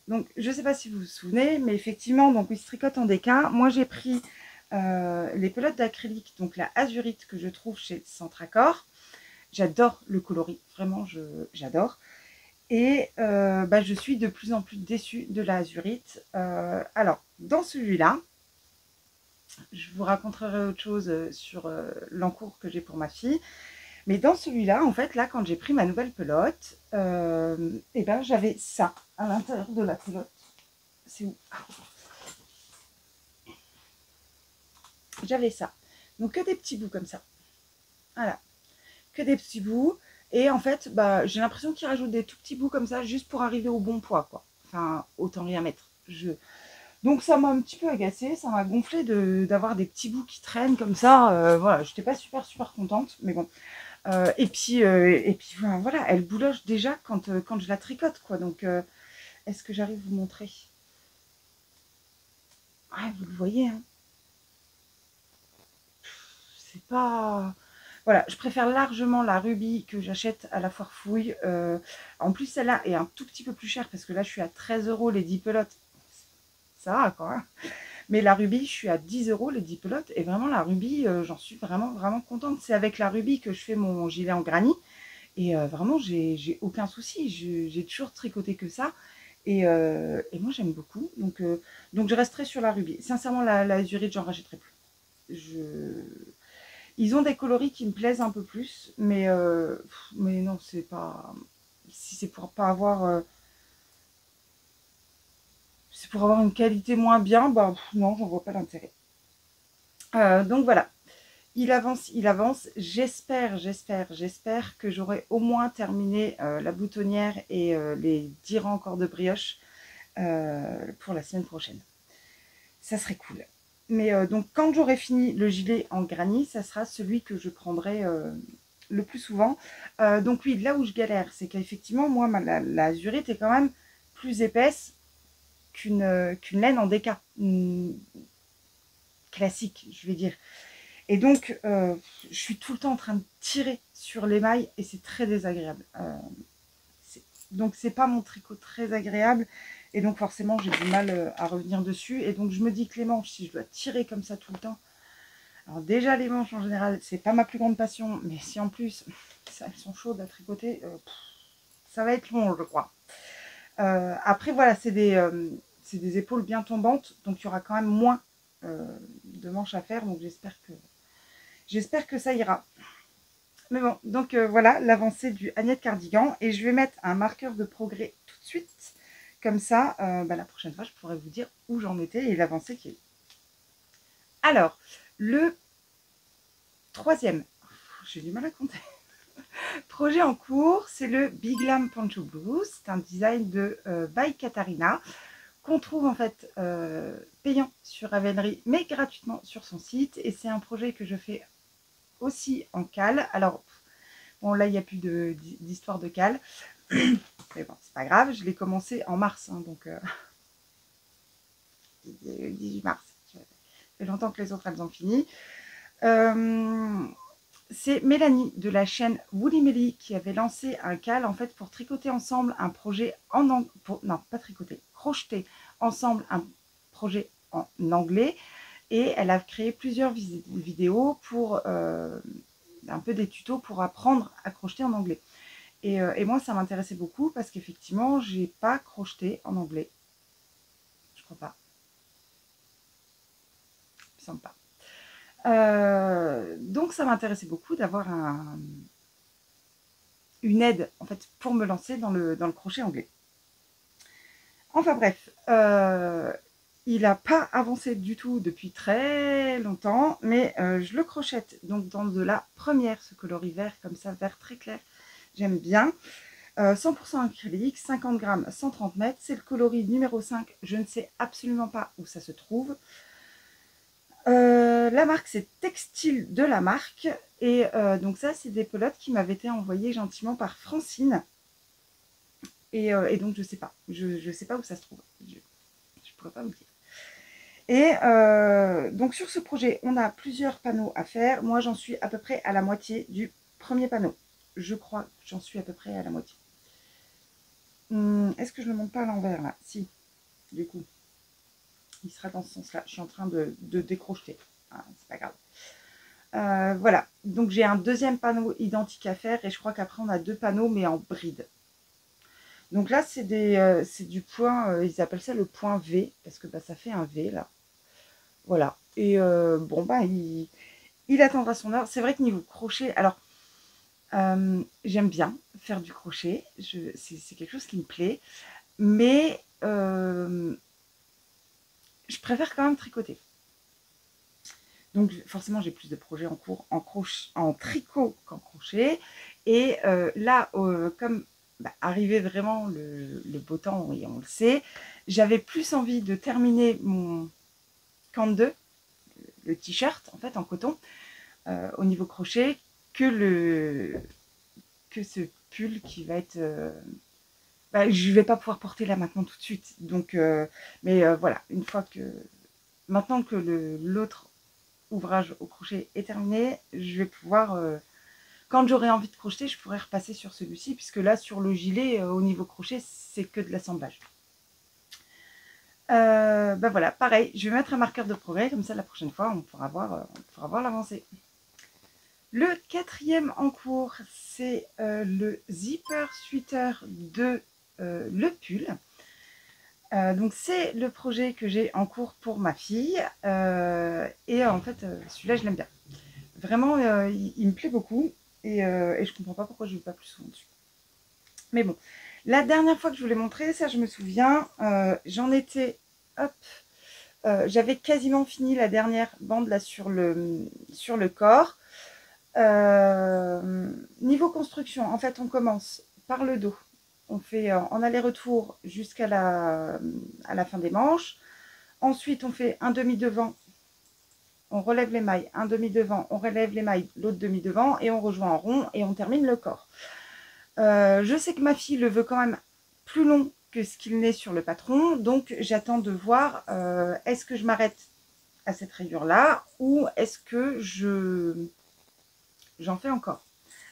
Donc, je ne sais pas si vous vous souvenez, mais effectivement, donc, il se tricote en déca. Moi, j'ai pris les pelotes d'acrylique, donc la azurite que je trouve chez Centracor. J'adore le coloris, vraiment, j'adore. Et je suis de plus en plus déçue de la azurite. Alors, dans celui-là, je vous raconterai autre chose sur l'encours que j'ai pour ma fille. Mais dans celui-là, en fait, là, quand j'ai pris ma nouvelle pelote, j'avais ça à l'intérieur de la pelote. C'est où? J'avais ça. Donc, que des petits bouts comme ça. Voilà. Que des petits bouts. Et en fait, j'ai l'impression qu'ils rajoutent des tout petits bouts comme ça, juste pour arriver au bon poids, quoi. Enfin, autant rien mettre. Donc, ça m'a un petit peu agacée. Ça m'a gonflé d'avoir des petits bouts qui traînent comme ça. Voilà, j'étais pas super contente. Mais bon. Et puis voilà, elle bouloche déjà quand je la tricote, quoi. Donc, est-ce que j'arrive à vous montrer? Ouais, vous le voyez, hein. C'est pas... Voilà, je préfère largement la rubis que j'achète à la foire fouille. En plus, celle-là est un tout petit peu plus chère parce que là, je suis à 13 € les 10 pelotes. Ça va, quoi. Hein. Mais la rubis, je suis à 10 € les 10 pelotes. Et vraiment, la rubis, j'en suis vraiment contente. C'est avec la rubis que je fais mon gilet en granny. Et vraiment, j'ai aucun souci. J'ai toujours tricoté que ça. Et moi, j'aime beaucoup. Donc, je resterai sur la rubis. Sincèrement, la azurite, j'en rachèterai plus. Ils ont des coloris qui me plaisent un peu plus. Mais non, c'est pas... Si c'est pour pas avoir... c'est pour avoir une qualité moins bien, non, j'en vois pas l'intérêt. Donc voilà. Il avance. J'espère que j'aurai au moins terminé la boutonnière et les 10 rangs encore de brioche pour la semaine prochaine. Ça serait cool. Mais donc, quand j'aurai fini le gilet en granny, ça sera celui que je prendrai le plus souvent. Donc oui, là où je galère, c'est qu'effectivement, moi, la azurite est quand même plus épaisse qu'une laine en déca. Classique, je vais dire. Et donc, je suis tout le temps en train de tirer sur l'émail et c'est très désagréable. Donc, c'est pas mon tricot très agréable. Et donc forcément, j'ai du mal à revenir dessus. Et donc je me dis que les manches, si je dois tirer comme ça tout le temps, alors déjà les manches en général, c'est pas ma plus grande passion, mais si en plus elles sont chaudes à tricoter, ça va être long, je crois. Après voilà, c'est des épaules bien tombantes, donc il y aura quand même moins de manches à faire, donc j'espère que ça ira. Mais bon, donc voilà l'avancée du Agnette Cardigan, et je vais mettre un marqueur de progrès tout de suite. Comme ça, la prochaine fois, je pourrai vous dire où j'en étais et l'avancée qui est. Alors, le troisième, j'ai du mal à compter, projet en cours, c'est le Big Lam Poncho Blues. C'est un design de by Katarina qu'on trouve en fait payant sur Ravelry, mais gratuitement sur son site. Et c'est un projet que je fais aussi en cale. Alors, bon, là, il n'y a plus d'histoire de cale. Mais bon, c'est pas grave, je l'ai commencé en mars, hein, donc 18 mars. Ça fait longtemps que les autres, elles ont fini. C'est Mélanie de la chaîne Woolly Melly qui avait lancé un cal en fait pour tricoter ensemble un projet crocheter ensemble un projet en anglais. Et elle a créé plusieurs vidéos pour un peu des tutos pour apprendre à crocheter en anglais. Et moi, ça m'intéressait beaucoup parce qu'effectivement, j'ai pas crocheté en anglais. Je crois pas. Il me semble pas. Donc, ça m'intéressait beaucoup d'avoir une aide en fait pour me lancer dans le crochet anglais. Enfin bref, il n'a pas avancé du tout depuis très longtemps, mais je le crochette donc dans de la première, ce coloris vert comme ça, vert très clair. J'aime bien. 100% acrylique, 50 grammes, 130 mètres. C'est le coloris numéro 5. Je ne sais absolument pas où ça se trouve. La marque, c'est Textile de la marque. Et donc ça, c'est des pelotes qui m'avaient été envoyées gentiment par Francine. Et donc, je sais pas. Je sais pas où ça se trouve. Je pourrais pas vous dire. Et donc, sur ce projet, on a plusieurs panneaux à faire. Moi, j'en suis à peu près à la moitié du premier panneau. Je crois que j'en suis à peu près à la moitié. Est-ce que je ne le monte pas à l'envers là? Si, du coup. Il sera dans ce sens-là. Je suis en train de décrocher. Ah, c'est pas grave. Voilà. Donc j'ai un deuxième panneau identique à faire et je crois qu'après on a deux panneaux mais en bride. Donc là c'est du point, ils appellent ça le point V parce que ça fait un V là. Voilà. Et bon il attendra son heure. C'est vrai que niveau crochet, alors j'aime bien faire du crochet. C'est quelque chose qui me plaît. Mais je préfère quand même tricoter. Donc forcément, j'ai plus de projets en cours en tricot qu'en crochet. Et là, comme arrivait vraiment le beau temps, et on le sait, j'avais plus envie de terminer mon camp 2, le t-shirt, en fait, en coton, au niveau crochet, que ce pull qui va être... je ne vais pas pouvoir porter là maintenant tout de suite. Donc, mais voilà, une fois que... Maintenant que l'autre ouvrage au crochet est terminé, je vais pouvoir, quand j'aurai envie de crocheter, je pourrai repasser sur celui-ci, puisque là, sur le gilet, au niveau crochet, c'est que de l'assemblage. Voilà, pareil, je vais mettre un marqueur de progrès, comme ça, la prochaine fois, on pourra voir l'avancée. Le quatrième en cours, c'est le zipper sweater de le pull. Donc c'est le projet que j'ai en cours pour ma fille et en fait celui-là je l'aime bien. Vraiment il me plaît beaucoup et je comprends pas pourquoi je ne vais pas plus souvent dessus. Mais bon, la dernière fois que je vous l'ai montré, ça je me souviens, j'en étais, hop, j'avais quasiment fini la dernière bande là sur le corps. Niveau construction, en fait on commence par le dos. On fait en aller-retour jusqu'à la fin des manches. Ensuite, on fait un demi-devant, on relève les mailles, un demi-devant, on relève les mailles, l'autre demi-devant, et on rejoint en rond, et on termine le corps. Je sais que ma fille le veut quand même plus long que ce qu'il n'est sur le patron, donc j'attends de voir est-ce que je m'arrête à cette rayure-là, ou est-ce que j'en fais encore,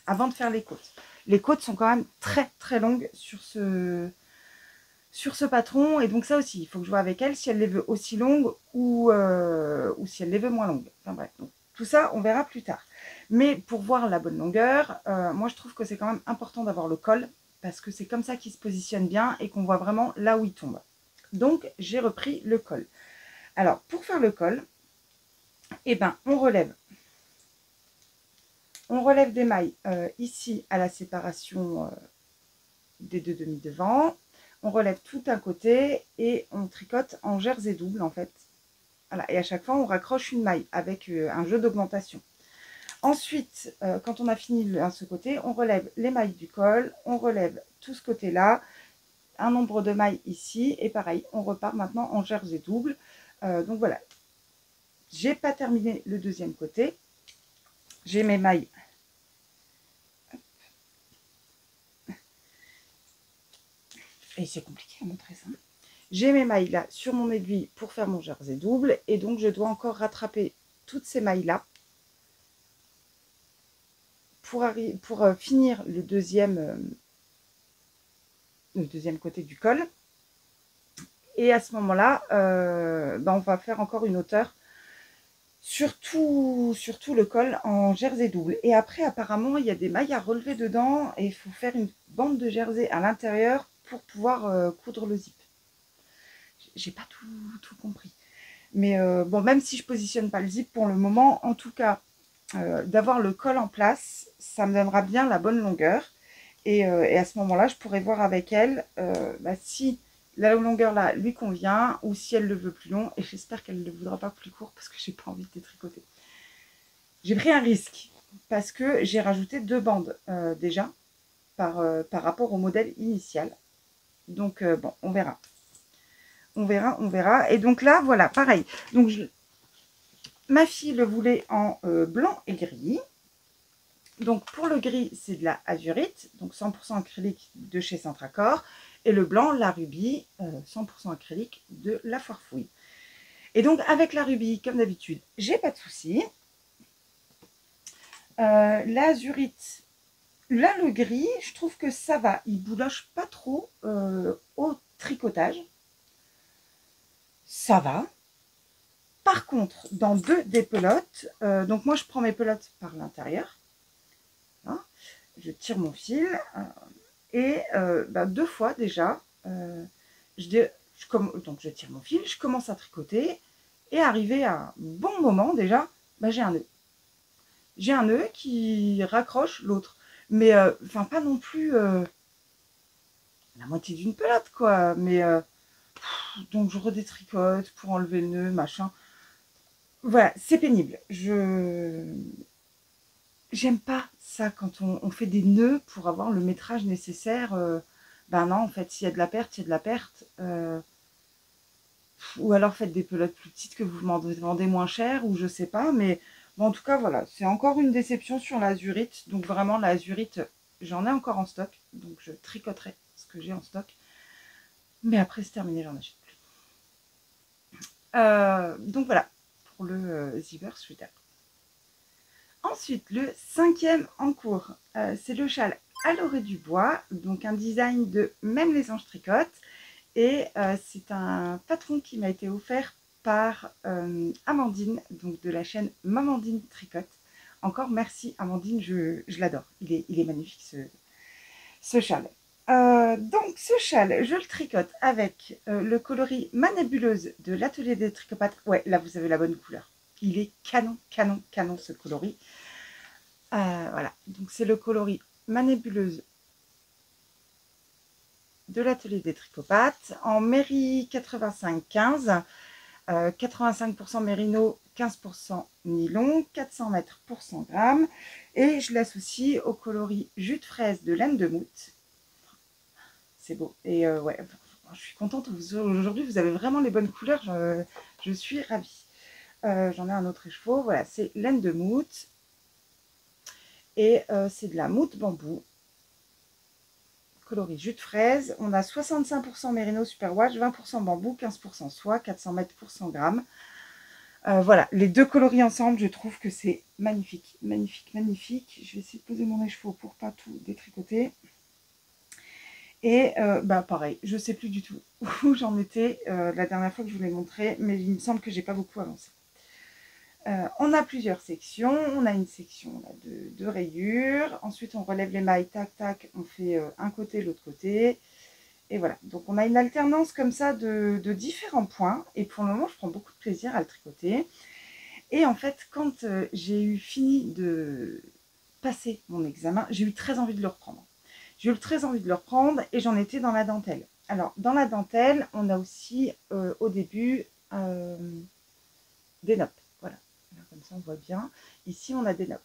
avant de faire les côtes. Les côtes sont quand même très très longues sur ce sur ce patron. Et donc ça aussi, il faut que je vois avec elle si elle les veut aussi longues ou si elle les veut moins longues. Enfin bref, donc, tout ça, on verra plus tard. Mais pour voir la bonne longueur, moi je trouve que c'est quand même important d'avoir le col, parce que c'est comme ça qu'il se positionne bien et qu'on voit vraiment là où il tombe. Donc j'ai repris le col. Alors pour faire le col, eh ben, on relève des mailles ici à la séparation des deux demi devant. On relève tout un côté et on tricote en jersey double en fait. Voilà. Et à chaque fois, on raccroche une maille avec un jeu d'augmentation. Ensuite, quand on a fini ce côté, on relève les mailles du col, on relève tout ce côté-là, un nombre de mailles ici, et pareil, on repart maintenant en jersey double. Donc voilà, j'ai pas terminé le deuxième côté. J'ai mes mailles. Et c'est compliqué à montrer ça. J'ai mes mailles là sur mon aiguille pour faire mon jersey double, et donc je dois encore rattraper toutes ces mailles là pour finir le deuxième côté du col. Et à ce moment-là, on va faire encore une hauteur sur tout le col en jersey double. Et après, apparemment, il y a des mailles à relever dedans et il faut faire une bande de jersey à l'intérieur pour pouvoir coudre le zip. J'ai pas tout compris. Mais bon, même si je positionne pas le zip pour le moment, en tout cas, d'avoir le col en place, ça me donnera bien la bonne longueur. Et à ce moment-là, je pourrais voir avec elle si la longueur là lui convient ou si elle le veut plus long. Et j'espère qu'elle ne le voudra pas plus court parce que j'ai pas envie de détricoter. J'ai pris un risque parce que j'ai rajouté 2 bandes déjà par rapport au modèle initial. Donc bon, on verra. On verra. Et donc là, voilà, pareil. Donc ma fille le voulait en blanc et gris. Donc pour le gris, c'est de la azurite, donc 100% acrylique de chez Centracor. Et le blanc, la rubis, 100% acrylique de la Foire Fouille. Et donc avec la rubis, comme d'habitude, j'ai pas de souci. L'azurite, là le gris, je trouve que ça va. Il bouloche pas trop au tricotage. Ça va. Par contre, dans des pelotes, donc moi je prends mes pelotes par l'intérieur. Hein, je tire mon fil. Et 2 fois déjà, donc je tire mon fil, je commence à tricoter, et arrivé à un bon moment déjà, j'ai un nœud. J'ai un nœud qui raccroche l'autre. Mais enfin pas non plus la moitié d'une pelote quoi. Mais donc je redétricote pour enlever le nœud, machin. Voilà, c'est pénible. J'aime pas ça quand on fait des nœuds pour avoir le métrage nécessaire. Non, en fait, s'il y a de la perte, il y a de la perte. Ou alors faites des pelotes plus petites que vous vendez moins cher, ou je sais pas. Mais bon, en tout cas, voilà, c'est encore une déception sur l'azurite. Donc vraiment, l'azurite, j'en ai encore en stock. Donc je tricoterai ce que j'ai en stock. Mais après, c'est terminé, j'en achète plus. Donc voilà, pour le zipper sweater. Ensuite, le 5e en cours, c'est le châle à l'orée du bois, donc un design de Même les anges tricotent. Et c'est un patron qui m'a été offert par Amandine, donc de la chaîne Mamandine Tricote. Encore merci Amandine, je l'adore. Il est magnifique ce châle. Donc ce châle, je le tricote avec le coloris Ma Nébuleuse de l'atelier des tricopates. Ouais, là vous avez la bonne couleur. Il est canon, canon, canon ce coloris. Voilà, donc c'est le coloris Ma Nébuleuse de l'atelier des tricopates en Méri 85-15, 85% mérino, 15% nylon, 400 mètres pour 100 grammes. Et je l'associe au coloris jus de fraise de laine de moute. C'est beau. Et ouais, je suis contente. Aujourd'hui, vous avez vraiment les bonnes couleurs. Je suis ravie. J'en ai un autre écheveau. Voilà, c'est laine de moute. Et c'est de la moute bambou. Coloris jus de fraise. On a 65% mérino superwash, 20% bambou, 15% soie, 400 mètres pour 100 grammes. Voilà, les deux coloris ensemble, je trouve que c'est magnifique, magnifique, magnifique. Je vais essayer de poser mon écheveau pour pas tout détricoter. Et bah pareil, je sais plus du tout où j'en étais la dernière fois que je vous l'ai montré, mais il me semble que j'ai pas beaucoup avancé. On a plusieurs sections, on a une section là, de rayures, ensuite on relève les mailles, tac tac, on fait un côté, l'autre côté, et voilà. Donc on a une alternance comme ça de différents points, et pour le moment je prends beaucoup de plaisir à le tricoter. Et en fait, quand j'ai eu fini de passer mon examen, j'ai eu très envie de le reprendre. J'ai eu très envie de le reprendre et j'en étais dans la dentelle. Alors, dans la dentelle, on a aussi au début des noppes. Voilà. Alors, comme ça, on voit bien. Ici, on a des noppes.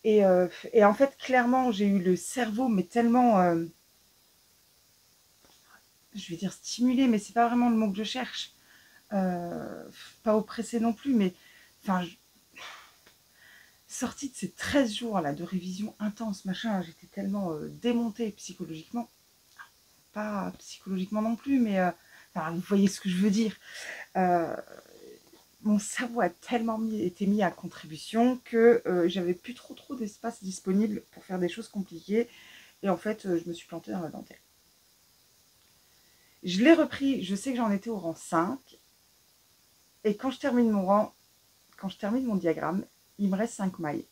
Et en fait, clairement, j'ai eu le cerveau, mais tellement, je vais dire stimulé, mais c'est pas vraiment le mot que je cherche. Pas oppressé non plus, mais enfin, sortie de ces 13 jours là de révision intense, machin, j'étais tellement démontée psychologiquement. Pas psychologiquement non plus, mais enfin, vous voyez ce que je veux dire. Euh, Mon cerveau a tellement été mis à contribution que j'avais plus trop d'espace disponible pour faire des choses compliquées. Et en fait, je me suis plantée dans la dentelle. Je l'ai repris, je sais que j'en étais au rang 5. Et quand je termine mon rang, quand je termine mon diagramme, il me reste 5 mailles.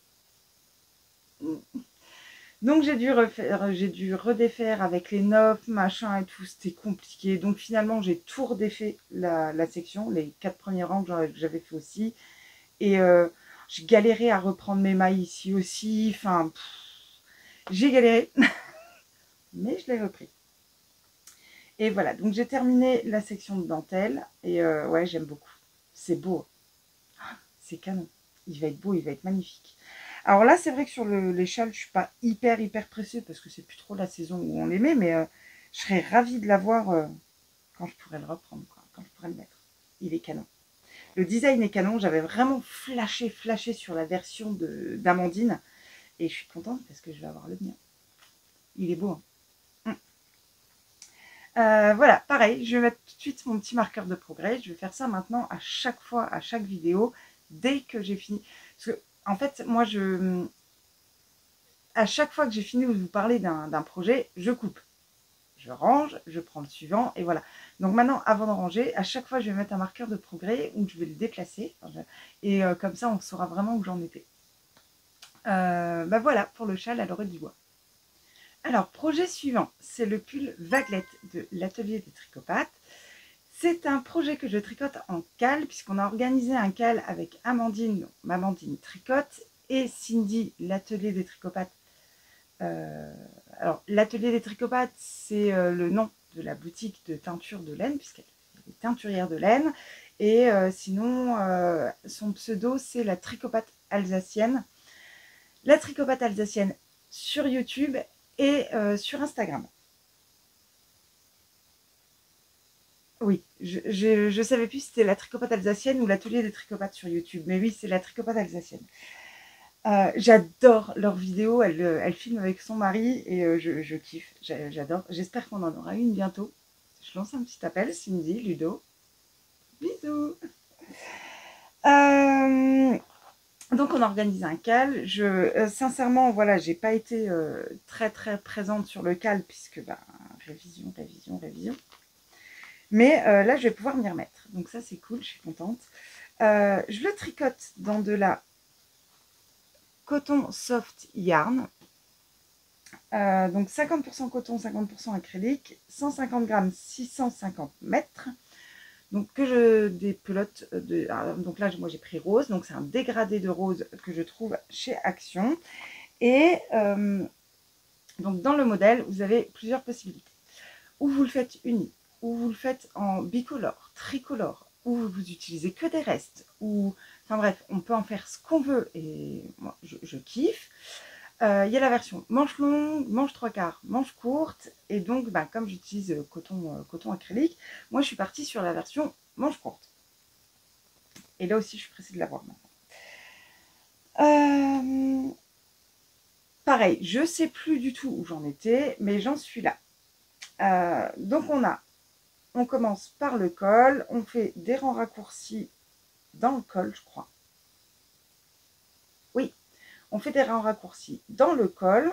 Donc j'ai dû redéfaire avec les notes, machin et tout, c'était compliqué. Donc finalement j'ai tout redéfait la section, les 4 premiers rangs que j'avais fait aussi. Et j'ai galéré à reprendre mes mailles ici aussi. Enfin, j'ai galéré, mais je l'ai repris. Et voilà, donc j'ai terminé la section de dentelle. Et ouais, j'aime beaucoup. C'est beau, c'est canon. Il va être beau, il va être magnifique. Alors là, c'est vrai que sur les châles, je suis pas hyper pressée parce que c'est plus trop la saison où on les met, mais je serais ravie de l'avoir quand je pourrais le reprendre, quoi, quand je pourrais le mettre. Il est canon. Le design est canon. J'avais vraiment flashé sur la version d'Amandine et je suis contente parce que je vais avoir le mien. Il est beau. Hein. Voilà, pareil, je vais mettre tout de suite mon petit marqueur de progrès. Je vais faire ça maintenant à chaque fois, à chaque vidéo, dès que j'ai fini. Parce que, en fait, moi, à chaque fois que j'ai fini de vous parler d'un projet, je coupe. Je range, je prends le suivant, et voilà. Donc maintenant, avant de ranger, à chaque fois, je vais mettre un marqueur de progrès où je vais le déplacer. Et comme ça, on saura vraiment où j'en étais. Bah voilà, pour le châle à l'oreille du bois. Alors, projet suivant, c'est le pull Vaguelette de l'atelier des tricopathes. C'est un projet que je tricote en cale, puisqu'on a organisé un cale avec Amandine, Amandine Tricote, et Cindy, l'atelier des tricopathes. Alors, l'atelier des tricopathes, c'est le nom de la boutique de teinture de laine, puisqu'elle est teinturière de laine. Et sinon, son pseudo, c'est la tricopathe alsacienne. La tricopathe alsacienne sur YouTube et sur Instagram. Oui, je savais plus si c'était la tricopathe alsacienne ou l'atelier des tricopathes sur YouTube. Mais oui, c'est la tricopathe alsacienne. J'adore leurs vidéos. Elle filme avec son mari et je kiffe. J'adore. J'espère qu'on en aura une bientôt. Je lance un petit appel, Cindy, Ludo. Bisous. Donc on organise un cal. Sincèrement, voilà, j'ai pas été très présente sur le cal puisque révision. Mais là, je vais pouvoir m'y remettre. Donc ça, c'est cool, je suis contente. Je le tricote dans de la coton soft yarn. Donc 50% coton, 50% acrylique, 150 grammes, 650 mètres. Donc que je dépelote donc là moi j'ai pris rose, donc c'est un dégradé de rose que je trouve chez Action. Et donc dans le modèle, vous avez plusieurs possibilités. Ou vous le faites uni, ou vous le faites en bicolore, tricolore, ou vous utilisez que des restes, ou enfin bref, on peut en faire ce qu'on veut et moi je kiffe. Il y a la version manche longue, manche 3/4, manche courte. Et donc, comme j'utilise coton acrylique, moi je suis partie sur la version manche courte. Et là aussi, je suis pressée de l'avoir maintenant. Pareil, je ne sais plus du tout où j'en étais, mais j'en suis là. Donc, on commence par le col, on fait des rangs raccourcis dans le col, je crois. Oui, on fait des rangs raccourcis dans le col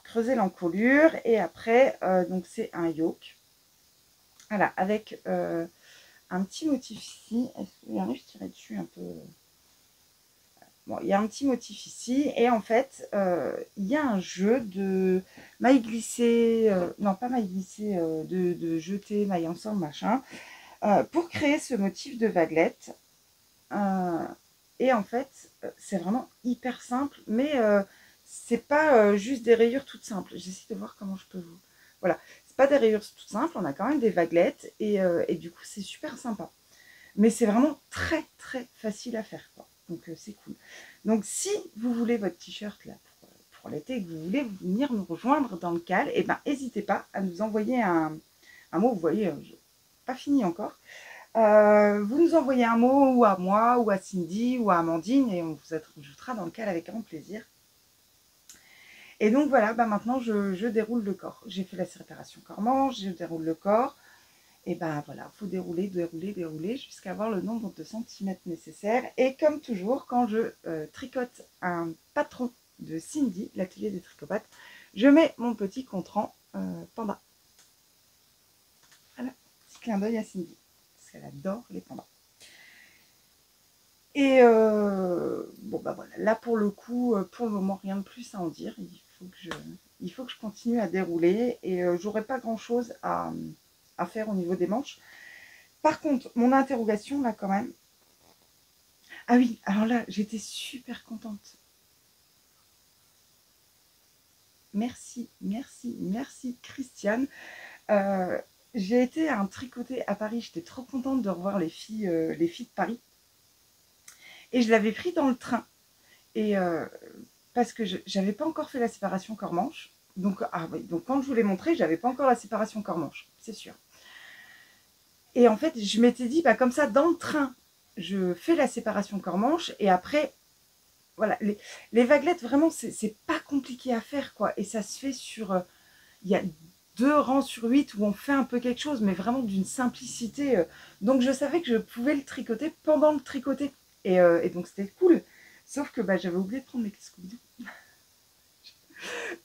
creuser l'encolure. Et après, donc c'est un yoke. Voilà, avec un petit motif ici. Est-ce que j'arrive, je tirais dessus un peu. Bon, il y a un petit motif ici. Et en fait, il y a un jeu de mailles glissées, non pas mailles glissées, de jeter mailles ensemble, machin, pour créer ce motif de vaguelette. Et en fait, c'est vraiment hyper simple, mais c'est pas juste des rayures toutes simples. J'essaie de voir comment je peux vous... Voilà, c'est pas des rayures toutes simples, on a quand même des vaguelettes, et du coup, c'est super sympa. Mais c'est vraiment très, très facile à faire, quoi. Donc, c'est cool. Donc, si vous voulez votre t-shirt, là, pour l'été, et que vous voulez venir nous rejoindre dans le CAL, eh ben, n'hésitez pas à nous envoyer un mot. Vous voyez, pas fini encore. Vous nous envoyez un mot, ou à moi, ou à Cindy, ou à Amandine, et on vous ajoutera dans le CAL avec grand plaisir. Et donc voilà, bah maintenant je déroule le corps. J'ai fait la séparation corps-manche, je déroule le corps. Et ben voilà, il faut dérouler, dérouler, dérouler jusqu'à avoir le nombre de centimètres nécessaires. Et comme toujours, quand je tricote un patron de Cindy, l'atelier des tricopates, je mets mon petit contrant panda. Voilà, petit clin d'œil à Cindy, parce qu'elle adore les pandas. Et bon bah voilà, là pour le coup, pour le moment, rien de plus à en dire. Il faut que je continue à dérouler, et j'aurai pas grand chose à faire au niveau des manches. Par contre, mon interrogation là quand même. Ah oui, alors là, j'étais super contente. Merci, merci, merci Christiane. J'ai été à un tricoté à Paris, j'étais trop contente de revoir les filles de Paris. Et je l'avais pris dans le train. Et parce que j'avais pas encore fait la séparation corps-manche. Donc, oui, donc quand je vous l'ai montré, j'avais pas encore la séparation corps-manche, c'est sûr. Et en fait, je m'étais dit, bah, comme ça, dans le train, je fais la séparation corps-manche, et après, voilà, les vaguelettes, vraiment, c'est pas compliqué à faire, quoi. Et ça se fait sur... il y a 2 rangs sur 8 où on fait un peu quelque chose, mais vraiment d'une simplicité. Donc, je savais que je pouvais le tricoter pendant le tricoté. Et donc, c'était cool. Sauf que bah, j'avais oublié de prendre mes Scooby-Doo.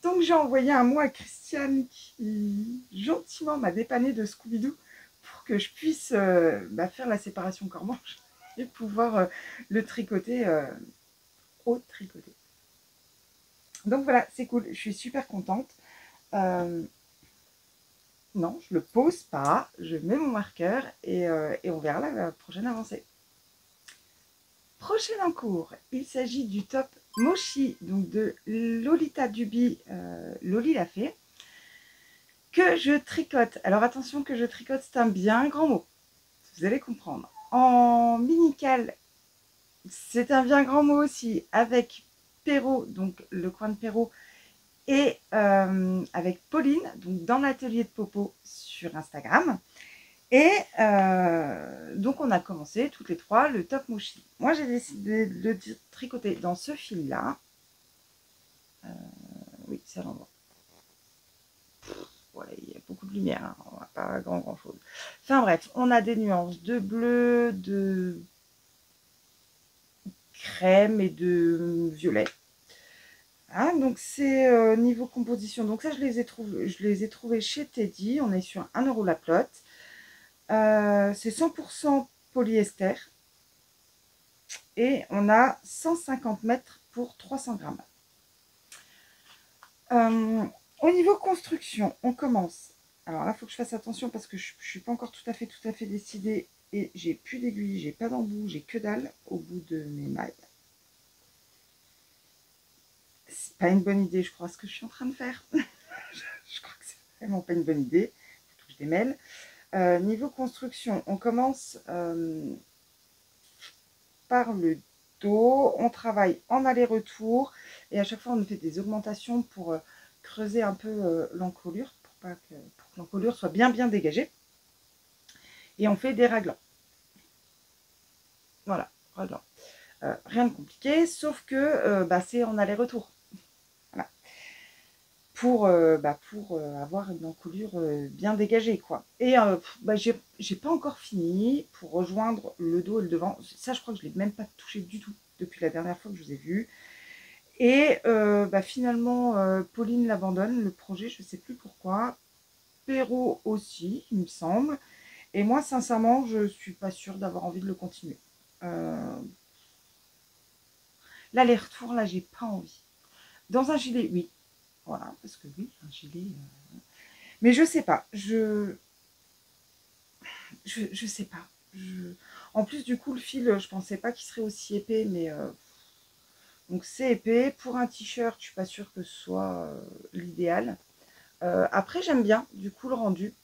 Donc, j'ai envoyé un mot à Christiane qui, gentiment, m'a dépanné de Scooby-Doo pour que je puisse bah, faire la séparation corps-manche et pouvoir le tricoter au tricoté. Donc voilà, c'est cool, je suis super contente. Non, je le pose pas, je mets mon marqueur, et on verra la prochaine avancée. Prochain en cours, il s'agit du top Mochi, donc de Lolita Duby, Loli l'a fait, que je tricote. Alors attention, que je tricote, c'est un bien grand mot, vous allez comprendre. En minical, c'est un bien grand mot aussi, avec Perrault, donc le coin de Perrault, et avec Pauline, donc dans l'atelier de Popo sur Instagram. Et donc on a commencé toutes les trois le top Mochi. Moi j'ai décidé de le tricoter dans ce fil là. Oui, c'est à l'endroit. Voilà, il y a beaucoup de lumière, hein. On n'a pas grand chose. Enfin bref, on a des nuances de bleu, de crème et de violet. Hein, donc c'est niveau composition. Donc ça, je les ai trouvés chez Teddy. On est sur 1 € la plotte. C'est 100% polyester. Et on a 150 mètres pour 300 grammes. Au niveau construction, on commence. Alors là, il faut que je fasse attention parce que je ne suis pas encore tout à fait décidée. Et j'ai plus d'aiguille, j'ai pas d'embout, j'ai que dalle au bout de mes mailles. C'est pas une bonne idée, je crois, ce que je suis en train de faire. Je crois que c'est vraiment pas une bonne idée. Il faut que je démêle. Niveau construction, on commence par le dos. On travaille en aller-retour. Et à chaque fois, on fait des augmentations pour creuser un peu l'encolure, pour que l'encolure soit bien dégagée. Et on fait des raglans. Voilà, raglans. Rien de compliqué, sauf que bah, c'est en aller-retour. Voilà. Pour avoir une encolure bien dégagée, quoi. Et bah, j'ai pas encore fini pour rejoindre le dos et le devant. Ça, je crois que je l'ai même pas touché du tout depuis la dernière fois que je vous ai vu. Et finalement, Pauline l'abandonne, le projet, je ne sais plus pourquoi. Perrault aussi, il me semble. Et moi, sincèrement, je ne suis pas sûre d'avoir envie de le continuer. L'aller-retour, là, j'ai pas envie. Dans un gilet, oui. Voilà, parce que oui, un gilet... Mais je sais pas. Je sais pas. En plus, du coup, le fil, je pensais pas qu'il serait aussi épais, mais... Donc, c'est épais. Pour un t-shirt, je suis pas sûre que ce soit l'idéal. Après, j'aime bien, du coup, le rendu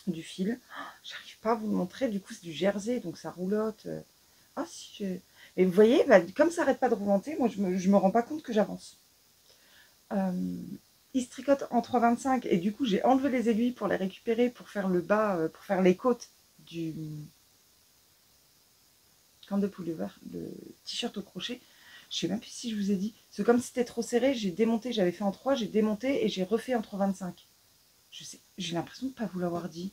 du fil. J'arrive pas à vous le montrer. Du coup, c'est du jersey, donc ça roulotte. Ah, si, et vous voyez, comme ça n'arrête pas de roulanter, moi, je me rends pas compte que j'avance. Il se tricote en 3,25 et du coup, j'ai enlevé les aiguilles pour les récupérer, pour faire le bas, pour faire les côtes du camp de pullover, le t-shirt au crochet. Je sais même plus si je vous ai dit. C'est comme si c'était trop serré, j'ai démonté, j'avais fait en 3, j'ai démonté et j'ai refait en 3,25. Je sais, j'ai l'impression de ne pas vous l'avoir dit.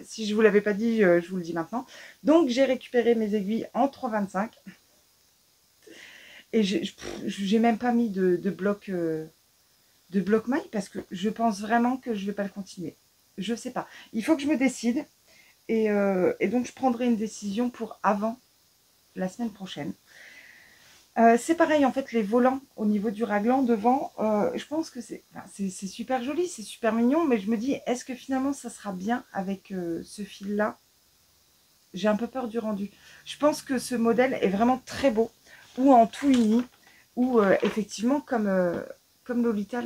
Si je ne vous l'avais pas dit, je vous le dis maintenant. Donc, j'ai récupéré mes aiguilles en 3,25. Et j'ai même pas mis de bloc maille parce que je pense vraiment que je ne vais pas le continuer. Je ne sais pas. Il faut que je me décide. Et donc, je prendrai une décision pour avant la semaine prochaine. C'est pareil, en fait, les volants au niveau du raglan devant, je pense que c'est super joli, c'est super mignon, mais je me dis, est-ce que finalement, ça sera bien avec ce fil-là? J'ai un peu peur du rendu. Je pense que ce modèle est vraiment très beau, ou en tout uni, ou effectivement, comme Lolita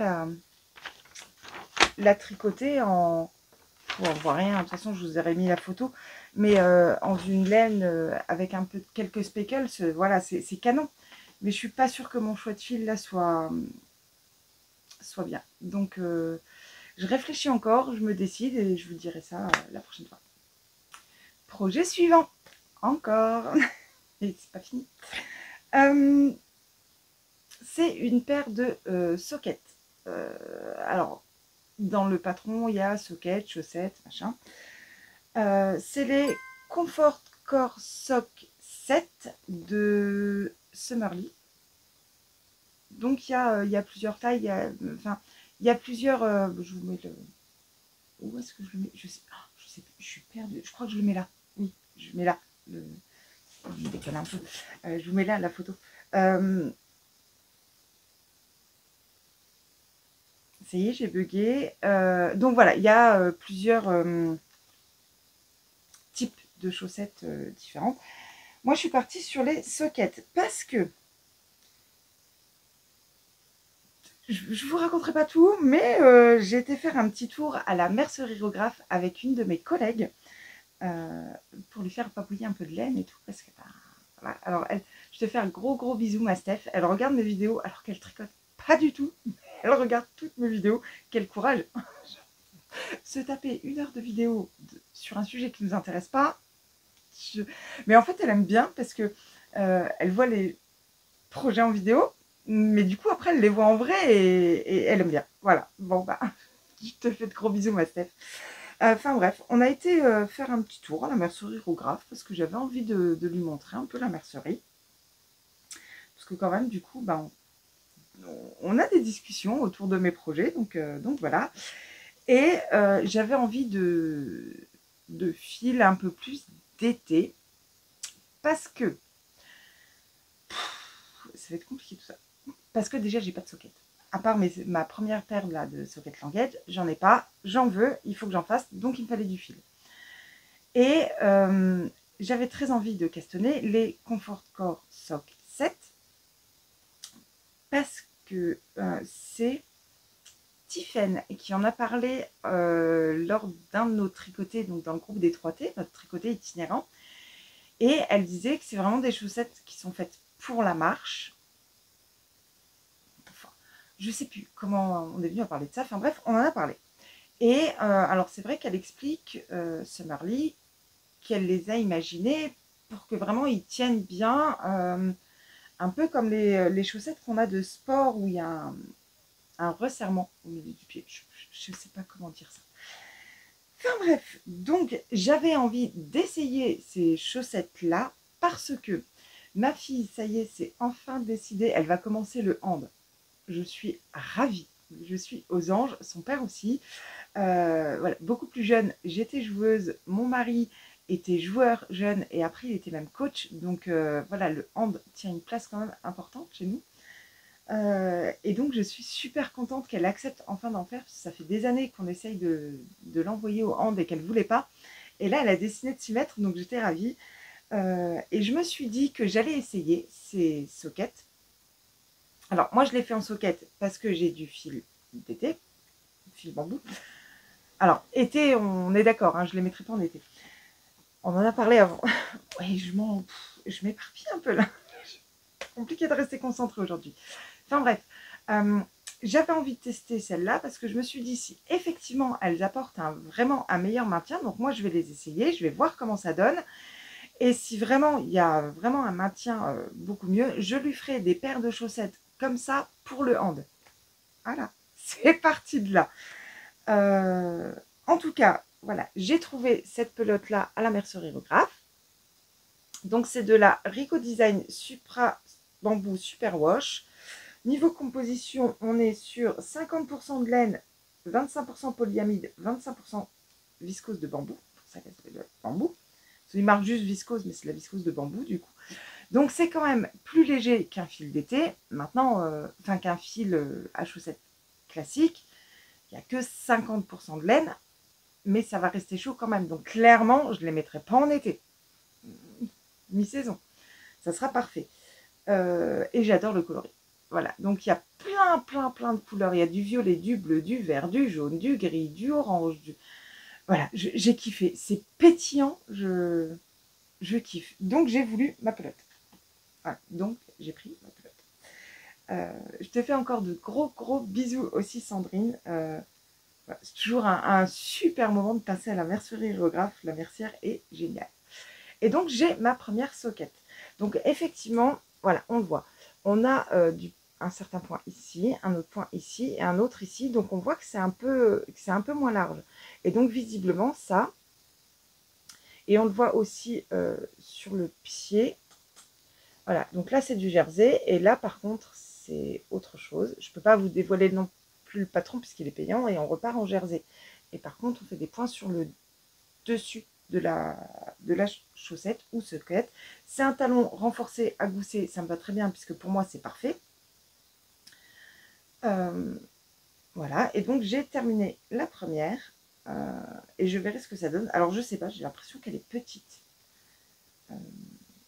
l'a tricoté en... on voit rien, de toute façon, je vous aurais mis la photo, mais en une laine avec un peu quelques speckles, voilà, c'est canon. Mais je suis pas sûre que mon choix de fil là soit bien. Donc je réfléchis encore, je me décide et je vous dirai ça la prochaine fois. Projet suivant, encore. Et c'est pas fini. C'est une paire de sockets. Alors, dans le patron, il y a sockets, chaussettes, machin. C'est les Comfort Core Sock 7 de Summerly. Donc, il y a plusieurs tailles. Il y a plusieurs... je vous mets le... Où est-ce que je le mets? Je sais, je suis perdue. Je crois que je le mets là. Oui, je mets là. Je me décale un peu. Je vous mets là la photo. Ça y est, j'ai bugué. Donc voilà, il y a plusieurs types de chaussettes différentes. Moi, je suis partie sur les sockets parce que je vous raconterai pas tout, mais j'ai été faire un petit tour à la mercerie-rographe avec une de mes collègues pour lui faire papouiller un peu de laine et tout. Parce que, voilà. Alors, je te fais un gros bisou, ma Steph. Elle regarde mes vidéos alors qu'elle tricote pas du tout. Elle regarde toutes mes vidéos. Quel courage! Se taper 1 heure de vidéo sur un sujet qui ne nous intéresse pas. Mais en fait, elle aime bien parce que elle voit les projets en vidéo, mais du coup, après, elle les voit en vrai et elle aime bien. Voilà. Bon, bah, je te fais de gros bisous, ma Steph. Enfin bref, on a été faire un petit tour à la mercerie-rographe parce que j'avais envie de lui montrer un peu la mercerie. Parce que quand même, du coup, ben, on a des discussions autour de mes projets, donc voilà. Et j'avais envie de fil un peu plus d'été parce que ça va être compliqué tout ça. Parce que déjà, j'ai pas de socket. À part ma première paire là, de socket language, j'en ai pas, j'en veux, il faut que j'en fasse, donc il me fallait du fil. Et j'avais très envie de castonner les Comfort Core Sock 7 parce que c'est Tiffaine qui en a parlé lors d'un de nos tricotés, donc dans le groupe des 3T, notre tricoté itinérant. Et elle disait que c'est vraiment des chaussettes qui sont faites pour la marche. Enfin, je sais plus comment on est venu à parler de ça. Enfin bref, on en a parlé. Et alors c'est vrai qu'elle explique, Summerly, qu'elle les a imaginées pour que vraiment ils tiennent bien, un peu comme les chaussettes qu'on a de sport où il y a un resserrement au milieu du pied. Je ne sais pas comment dire ça. Enfin bref, donc j'avais envie d'essayer ces chaussettes-là parce que Ma fille, ça y est, c'est enfin décidé, elle va commencer le hand. Je suis ravie, je suis aux anges, son père aussi. Voilà, beaucoup plus jeune, j'étais joueuse, mon mari était joueur jeune et après il était même coach. Donc voilà, le hand tient une place quand même importante chez nous. Et donc je suis super contente qu'elle accepte enfin d'en faire, parce que ça fait des années qu'on essaye de l'envoyer au hand et qu'elle ne voulait pas. Et là, elle a décidé de s'y mettre, donc j'étais ravie. Et je me suis dit que j'allais essayer ces sockets. Alors moi je l'ai fait en socket parce que j'ai du fil d'été, fil bambou. Alors été, on est d'accord, hein, je ne les mettrai pas en été. On en a parlé avant. Oui, je m'éparpille un peu là. Compliqué de rester concentrée aujourd'hui. Enfin bref, j'avais envie de tester celle-là parce que je me suis dit si effectivement elles apportent vraiment un meilleur maintien, donc moi je vais les essayer, je vais voir comment ça donne. Et si vraiment il y a vraiment un maintien beaucoup mieux, je lui ferai des paires de chaussettes comme ça pour le hand. Voilà, c'est parti de là. En tout cas, voilà, j'ai trouvé cette pelote-là à la mercerie Rograph. Donc c'est de la Rico Design Supra Bamboo Super Wash. Niveau composition, on est sur 50% de laine, 25% polyamide, 25% viscose de bambou. C'est pour ça qu'elle s'appelle bambou. Il marque juste viscose, mais c'est la viscose de bambou du coup. Donc c'est quand même plus léger qu'un fil d'été. Maintenant, enfin qu'un fil à chaussettes classique. Il n'y a que 50% de laine, mais ça va rester chaud quand même. Donc clairement, je ne les mettrai pas en été. Mi-saison. Ça sera parfait. Et j'adore le coloris. Voilà, donc il y a plein de couleurs. Il y a du violet, du bleu, du vert, du jaune, du gris, du orange. Voilà, j'ai kiffé. C'est pétillant, je kiffe. Donc j'ai voulu ma pelote. Voilà, donc j'ai pris ma pelote. Je te fais encore de gros bisous aussi, Sandrine. Voilà, c'est toujours un super moment de passer à la mercerie Rograph. La mercière est géniale. Et donc j'ai ma première socket. Donc effectivement, voilà, on le voit. On a un certain point ici, un autre point ici et un autre ici. Donc on voit que c'est un peu moins large. Et donc visiblement ça. Et on le voit aussi sur le pied. Voilà, donc là c'est du jersey. Et là par contre c'est autre chose. Je ne peux pas vous dévoiler non plus le patron puisqu'il est payant. Et on repart en jersey. Et par contre on fait des points sur le dessus de la chaussette ou socket. C'est un talon renforcé à gousset, ça me va très bien puisque pour moi c'est parfait. Voilà, et donc j'ai terminé la première et je verrai ce que ça donne. Alors je sais pas, j'ai l'impression qu'elle est petite.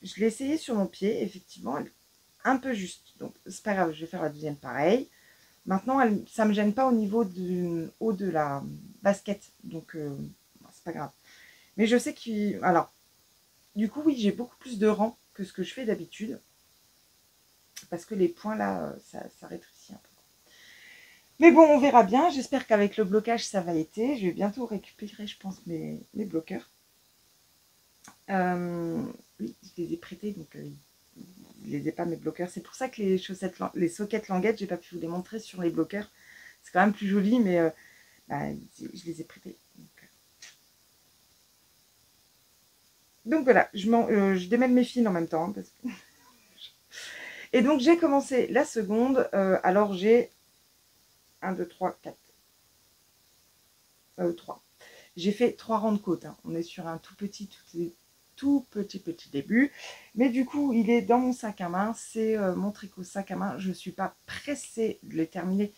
Je l'ai essayé sur mon pied, effectivement, elle est un peu juste. Donc c'est pas grave, je vais faire la deuxième pareil. Maintenant, ça me gêne pas au niveau du haut de la basket, donc c'est pas grave. Mais je sais qu'il... Alors, du coup, oui, j'ai beaucoup plus de rangs que ce que je fais d'habitude. Parce que les points, là, ça rétrécit un peu. Mais bon, on verra bien. J'espère qu'avec le blocage, ça va être. Je vais bientôt récupérer, je pense, mes bloqueurs. Oui, je les ai prêtés, donc je ne les ai pas, mes bloqueurs. C'est pour ça que les chaussettes, les sockets languettes, j'ai pas pu vous les montrer sur les bloqueurs. C'est quand même plus joli, mais bah, je les ai prêtés. Donc voilà, je démêle mes fils en même temps. Parce que... Et donc j'ai commencé la seconde. Alors j'ai 1, 2, 3, 4. 3. J'ai fait 3 rangs de côte. Hein. On est sur un tout petit début. Mais du coup, il est dans mon sac à main. C'est mon tricot sac à main. Je ne suis pas pressée de les terminer.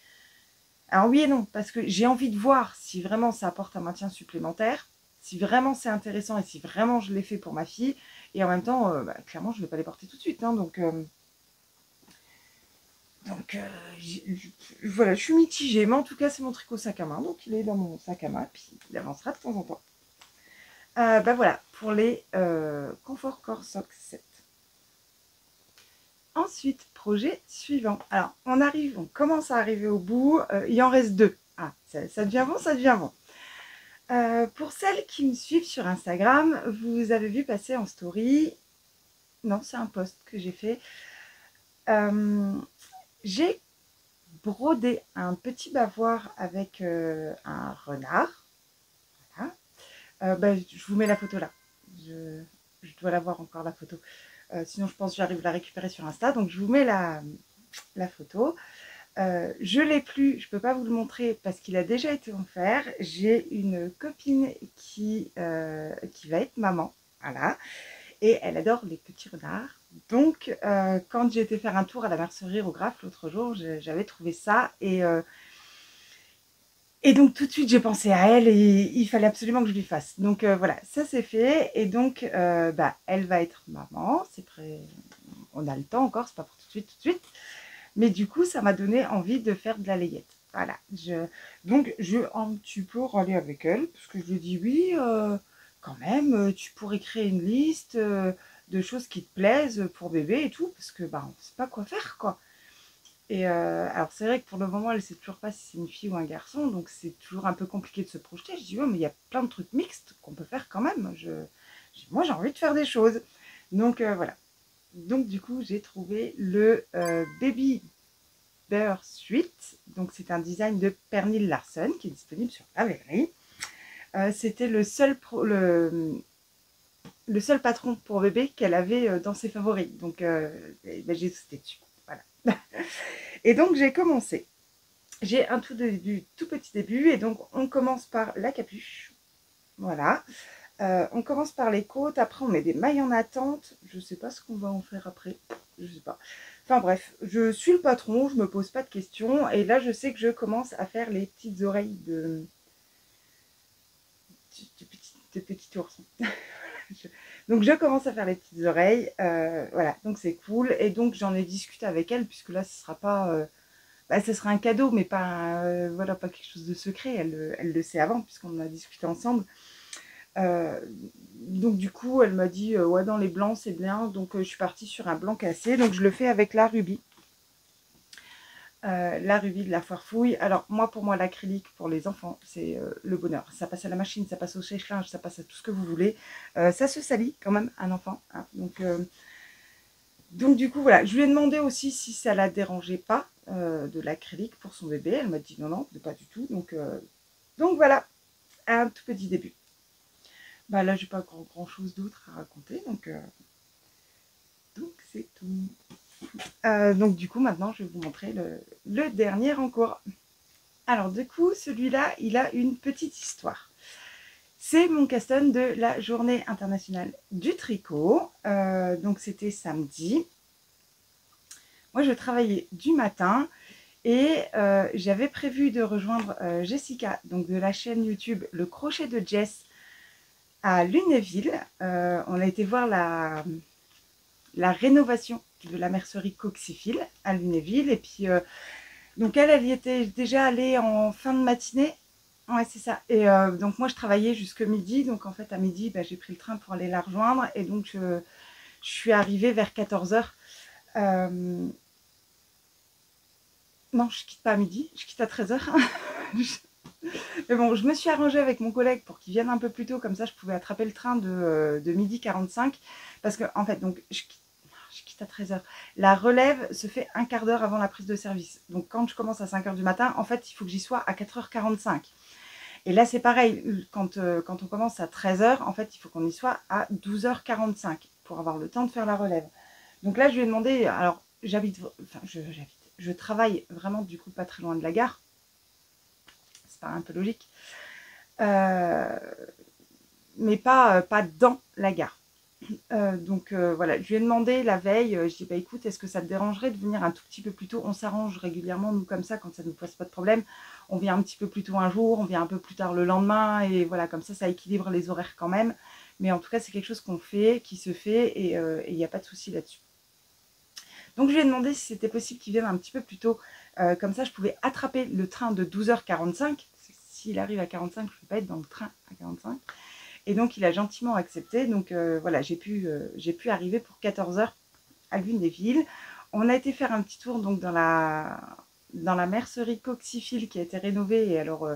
Alors oui et non, parce que j'ai envie de voir si vraiment ça apporte un maintien supplémentaire, si vraiment c'est intéressant et si vraiment je l'ai fait pour ma fille. Et en même temps, clairement, je ne vais pas les porter tout de suite. Hein, donc voilà, je suis mitigée. Mais en tout cas, c'est mon tricot sac à main. Donc il est dans mon sac à main. Puis il avancera de temps en temps. Voilà, pour les Comfort Core Sock 7. Ensuite, projet suivant. Alors, on commence à arriver au bout. Il en reste 2. Ah, ça devient bon, ça devient bon. Pour celles qui me suivent sur Instagram, vous avez vu passer en story. Non, c'est un post que j'ai fait. J'ai brodé un petit bavoir avec un renard. Voilà. Je vous mets la photo là. Je dois l'avoir encore la photo. Sinon, je pense que j'arrive à la récupérer sur Insta. Donc, je vous mets la photo. Je l'ai plus, je ne peux pas vous le montrer parce qu'il a déjà été offert. J'ai une copine qui va être maman. Voilà. Et elle adore les petits renards. Donc, quand j'ai été faire un tour à la mercerie au Graff l'autre jour, j'avais trouvé ça. Et donc, tout de suite, j'ai pensé à elle et il fallait absolument que je lui fasse. Donc, voilà, ça c'est fait. Et donc, elle va être maman. C'est prêt. On a le temps encore, c'est pas pour tout de suite, tout de suite. Mais du coup, ça m'a donné envie de faire de la layette. Voilà. Donc, je vais un petit peu râler avec elle, parce que je lui dis oui, quand même, tu pourrais créer une liste de choses qui te plaisent pour bébé et tout, parce que on ne sait pas quoi faire, quoi. Et alors, c'est vrai que pour le moment, elle ne sait toujours pas si c'est une fille ou un garçon, donc c'est toujours un peu compliqué de se projeter. Je dis, ouais, mais il y a plein de trucs mixtes qu'on peut faire quand même. Moi, j'ai envie de faire des choses. Donc, voilà. Donc, du coup, j'ai trouvé le Baby Bear Suite. Donc, c'est un design de Pernille Larsen qui est disponible sur Ravelry. C'était le seul patron pour bébé qu'elle avait dans ses favoris. Donc, j'ai sauté dessus. Voilà. Et donc, j'ai commencé. J'ai un tout petit début. Et donc, on commence par la capuche. Voilà. On commence par les côtes. Après, on met des mailles en attente. Je ne sais pas ce qu'on va en faire après. Je ne sais pas. Enfin bref, je suis le patron, je ne me pose pas de questions. Et là, je sais que je commence à faire les petites oreilles de petits ours. Donc, je commence à faire les petites oreilles. Voilà, donc c'est cool. Et donc, j'en ai discuté avec elle, puisque là, ce sera pas... ce sera un cadeau, mais pas, voilà, pas quelque chose de secret. Elle le sait avant, puisqu'on a discuté ensemble. Donc du coup elle m'a dit ouais, dans les blancs c'est bien, donc je suis partie sur un blanc cassé. Donc je le fais avec la rubis de la foire fouille. Alors moi, pour moi, l'acrylique pour les enfants c'est le bonheur. Ça passe à la machine, ça passe au sèche-linge, ça passe à tout ce que vous voulez. Ça se salit quand même un enfant, hein. Donc du coup voilà, je lui ai demandé aussi si ça la dérangeait pas de l'acrylique pour son bébé. Elle m'a dit non, non, pas du tout. Donc voilà, un tout petit début. Là, j'ai pas grand chose d'autre à raconter, donc c'est tout. Donc du coup, maintenant, je vais vous montrer le dernier en cours. Alors du coup, celui-là, il a une petite histoire. C'est mon custom de la journée internationale du tricot. Donc c'était samedi. Moi, je travaillais du matin et j'avais prévu de rejoindre Jessica, donc de la chaîne YouTube Le Crochet de Jess, à Lunéville. On a été voir la rénovation de la mercerie Coxyphile à Lunéville. Et puis, donc elle y était déjà allée en fin de matinée. Ouais, c'est ça. Et donc moi, je travaillais jusque midi. Donc en fait, à midi, j'ai pris le train pour aller la rejoindre. Et donc, je suis arrivée vers 14 h. Non, je quitte pas à midi. Je quitte à 13 h. Mais bon, je me suis arrangée avec mon collègue pour qu'il vienne un peu plus tôt. Comme ça, je pouvais attraper le train de midi 45. Parce que, en fait, donc, je quitte à 13 h. La relève se fait un quart d'heure avant la prise de service. Donc quand je commence à 5 h du matin, en fait, il faut que j'y sois à 4h45. Et là, c'est pareil. Quand on commence à 13 h, en fait, il faut qu'on y soit à 12h45 pour avoir le temps de faire la relève. Donc là, je lui ai demandé... Alors, je travaille vraiment, du coup, pas très loin de la gare. C'est pas un peu logique. Mais pas dans la gare. Voilà, je lui ai demandé la veille, je dis écoute, est-ce que ça te dérangerait de venir un tout petit peu plus tôt? On s'arrange régulièrement, nous, comme ça, quand ça ne nous pose pas de problème. On vient un petit peu plus tôt un jour, on vient un peu plus tard le lendemain, et voilà, comme ça équilibre les horaires quand même. Mais en tout cas, c'est quelque chose qu'on fait, qui se fait, et il n'y a pas de souci là-dessus. Donc je lui ai demandé si c'était possible qu'il vienne un petit peu plus tôt, comme ça je pouvais attraper le train de 12h45. S'il arrive à 45, je ne peux pas être dans le train à 45. Et donc, il a gentiment accepté. Donc, voilà, j'ai pu arriver pour 14 h à Lunéville. On a été faire un petit tour donc, dans la mercerie Coxyphile qui a été rénovée. Et alors,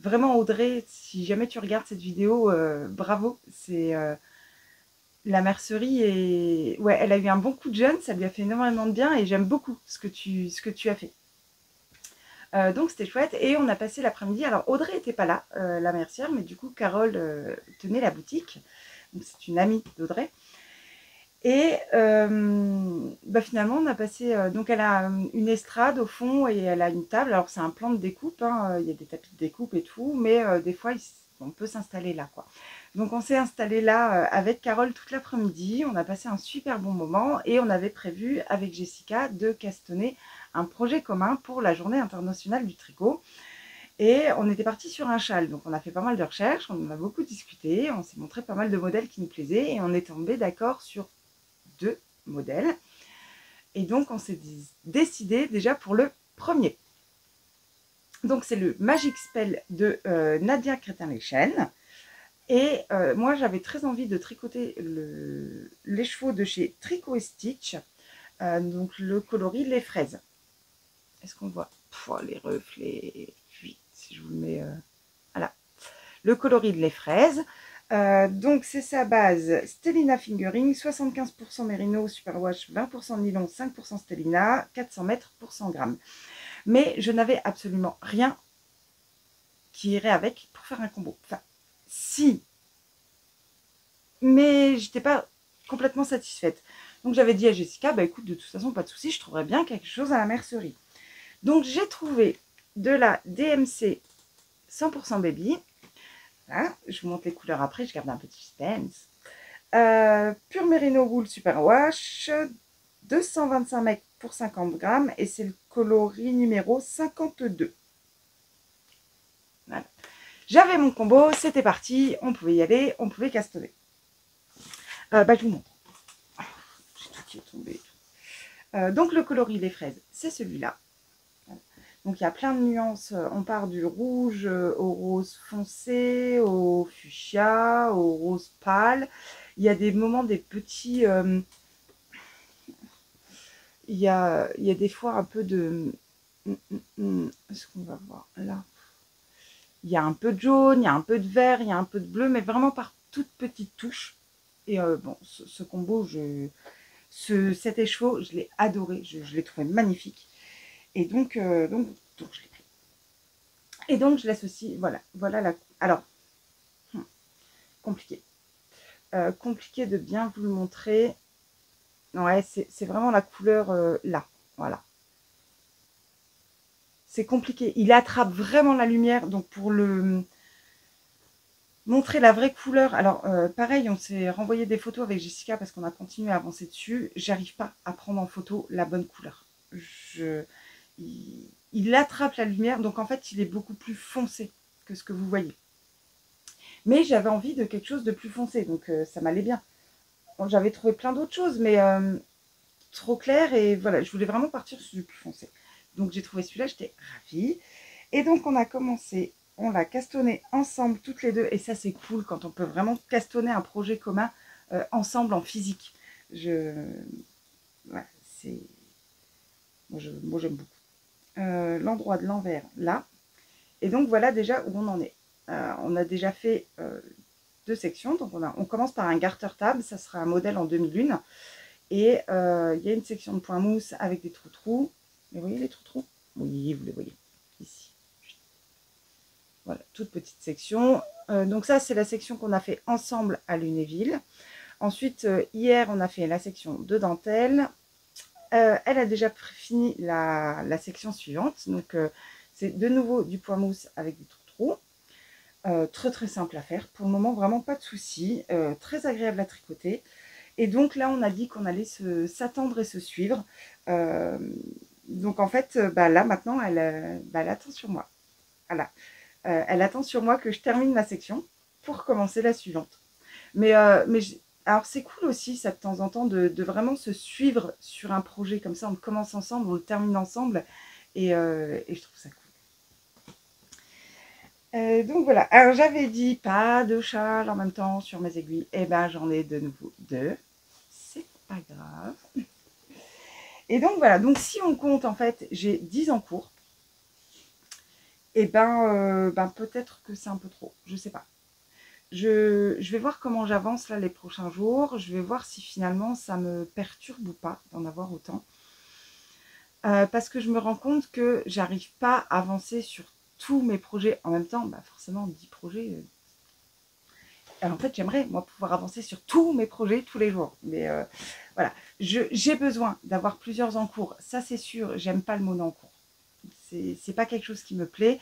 vraiment, Audrey, si jamais tu regardes cette vidéo, bravo. La mercerie est... Ouais, elle a eu un bon coup de jeune. Ça lui a fait énormément de bien. Et j'aime beaucoup ce que tu as fait. Donc c'était chouette et on a passé l'après-midi. Alors Audrey n'était pas là, la mercière, mais du coup Carole tenait la boutique. Donc c'est une amie d'Audrey. Et finalement, on a passé... donc, elle a une estrade au fond et elle a une table. Alors, c'est un plan de découpe, hein, il y a des tapis de découpe et tout, mais des fois, on peut s'installer là, quoi. Donc, on s'est installé là avec Carole toute l'après-midi. On a passé un super bon moment et on avait prévu avec Jessica de castonner un projet commun pour la Journée internationale du tricot. Et on était parti sur un châle, donc on a fait pas mal de recherches, on en a beaucoup discuté, on s'est montré pas mal de modèles qui nous plaisaient et on est tombé d'accord sur 2 modèles. Et donc, on s'est décidé déjà pour le premier. Donc, c'est le Magic Spell de Nadia Crétin-Lechen. Et moi, j'avais très envie de tricoter l'écheveau de chez Tricot et Stitch. Donc, le coloris Les Fraises. Est-ce qu'on voit les reflets? Vite, si je vous le mets... voilà. Le coloris de Les Fraises. Donc, c'est sa base Stellina Fingering, 75% Merino, Superwash, 20% nylon, 5% Stellina, 400 mètres pour 100 grammes. Mais je n'avais absolument rien qui irait avec pour faire un combo. Enfin, si, mais j'étais pas complètement satisfaite. Donc, j'avais dit à Jessica, bah écoute, de toute façon, pas de souci, je trouverais bien quelque chose à la mercerie. Donc, j'ai trouvé de la DMC 100% Baby. Voilà, je vous montre les couleurs après, je garde un petit suspense. Pure Merino Wool Superwash, 225 mètres pour 50 grammes et c'est le coloris numéro 52. Voilà. J'avais mon combo, c'était parti, on pouvait y aller, on pouvait castonner. Je vous montre. J'ai tout qui est tombé. Donc le coloris des fraises, c'est celui-là. Donc il y a plein de nuances, on part du rouge au rose foncé, au fuchsia, au rose pâle. Il y a des moments, des petits... il y a des fois un peu de... Est-ce qu'on va voir là? Il y a un peu de jaune, il y a un peu de vert, il y a un peu de bleu, mais vraiment par toutes petites touches. Et bon, ce combo, cet écheveau, je l'ai adoré, je l'ai trouvé magnifique. Et donc je l'ai pris. Et donc, je l'associe, voilà la... Alors, compliqué. Compliqué de bien vous le montrer. Ouais, c'est vraiment la couleur là, voilà. C'est compliqué. Il attrape vraiment la lumière, donc pour le montrer la vraie couleur. Alors, pareil, on s'est renvoyé des photos avec Jessica parce qu'on a continué à avancer dessus. J'arrive pas à prendre en photo la bonne couleur. Il attrape la lumière, donc en fait, il est beaucoup plus foncé que ce que vous voyez. Mais j'avais envie de quelque chose de plus foncé, donc ça m'allait bien. Bon, j'avais trouvé plein d'autres choses, mais trop clair, et voilà, je voulais vraiment partir sur du plus foncé. Donc j'ai trouvé celui-là, j'étais ravie. Et donc on a commencé, on l'a castonné ensemble toutes les deux, et ça c'est cool quand on peut vraiment castonner un projet commun ensemble en physique. Ouais, c'est... Moi j'aime beaucoup. L'endroit de l'envers là. Et donc voilà déjà où on en est. On a déjà fait 2 sections. Donc on commence par un garter tab, ça sera un modèle en demi-lune. Et il y a une section de point mousse avec des trous-trous. Vous voyez les trous-trous? Oui, vous les voyez ici. Voilà, toute petite section. Donc ça, c'est la section qu'on a fait ensemble à Lunéville. Ensuite, hier, on a fait la section de dentelle. Elle a déjà fini la section suivante. Donc, c'est de nouveau du point mousse avec des trous-trous. Très très simple à faire. Pour le moment, vraiment pas de soucis. Très agréable à tricoter. Et donc là, on a dit qu'on allait s'attendre et se suivre. Donc en fait, là maintenant, elle attend sur moi. Voilà. Elle attend sur moi que je termine ma section pour commencer la suivante. Alors c'est cool aussi, ça, de temps en temps, de vraiment se suivre sur un projet comme ça. On commence ensemble, on le termine ensemble. Et je trouve ça cool. Donc voilà, alors j'avais dit pas de châle en même temps sur mes aiguilles, et ben j'en ai de nouveau 2, c'est pas grave. Et donc voilà, donc si on compte en fait, j'ai 10 en cours, et ben peut-être que c'est un peu trop, je sais pas. Je vais voir comment j'avance là les prochains jours, je vais voir si finalement ça me perturbe ou pas d'en avoir autant. Parce que je me rends compte que j'arrive pas à avancer sur tous mes projets en même temps, forcément 10 projets. en fait, j'aimerais, moi, pouvoir avancer sur tous mes projets tous les jours. Mais voilà, j'ai besoin d'avoir plusieurs en cours. Ça, c'est sûr, j'aime pas le mot en cours. C'est pas quelque chose qui me plaît.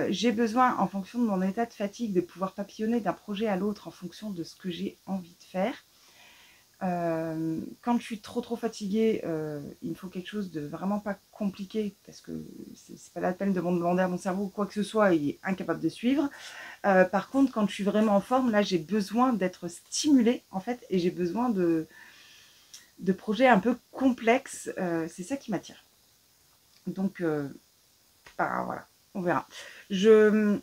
J'ai besoin, en fonction de mon état de fatigue, de pouvoir papillonner d'un projet à l'autre en fonction de ce que j'ai envie de faire. Quand je suis trop fatiguée, il me faut quelque chose de vraiment pas compliqué parce que c'est pas la peine de m'en demander à mon cerveau quoi que ce soit, il est incapable de suivre. Par contre, quand je suis vraiment en forme, là j'ai besoin d'être stimulée en fait et j'ai besoin de projets un peu complexes. C'est ça qui m'attire. Donc bah, voilà, on verra. Je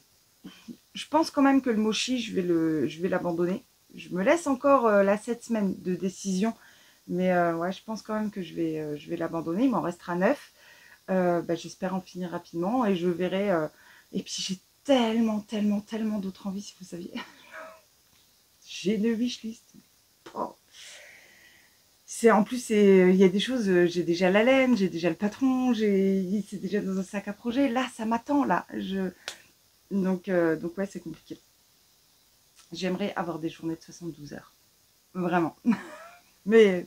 pense quand même que le mochi, je vais l'abandonner. Je me laisse encore là 7 semaines de décision, mais ouais, je pense quand même que je vais l'abandonner. Il m'en restera 9. Bah, j'espère en finir rapidement et je verrai. Et puis j'ai tellement d'autres envies, si vous saviez. J'ai une wishlist. Oh. En plus, il y a des choses, j'ai déjà la laine, j'ai déjà le patron, c'est déjà dans un sac à projet. Là, ça m'attend, là. Donc ouais, c'est compliqué. J'aimerais avoir des journées de 72 heures. Vraiment. Mais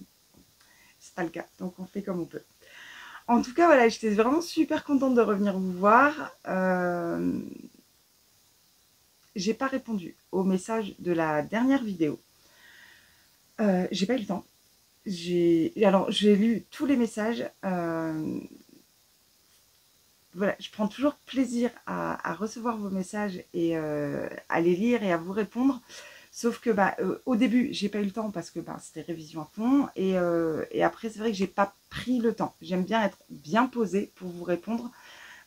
c'est pas le cas. Donc on fait comme on peut. En tout cas, voilà, j'étais vraiment super contente de revenir vous voir. J'ai pas répondu au message de la dernière vidéo. J'ai pas eu le temps. Alors, j'ai lu tous les messages. Voilà, je prends toujours plaisir à recevoir vos messages et à les lire et à vous répondre. Sauf que bah, au début, j'ai pas eu le temps parce que bah, c'était révision à fond. Et après, c'est vrai que j'ai pas pris le temps. J'aime bien être bien posée pour vous répondre.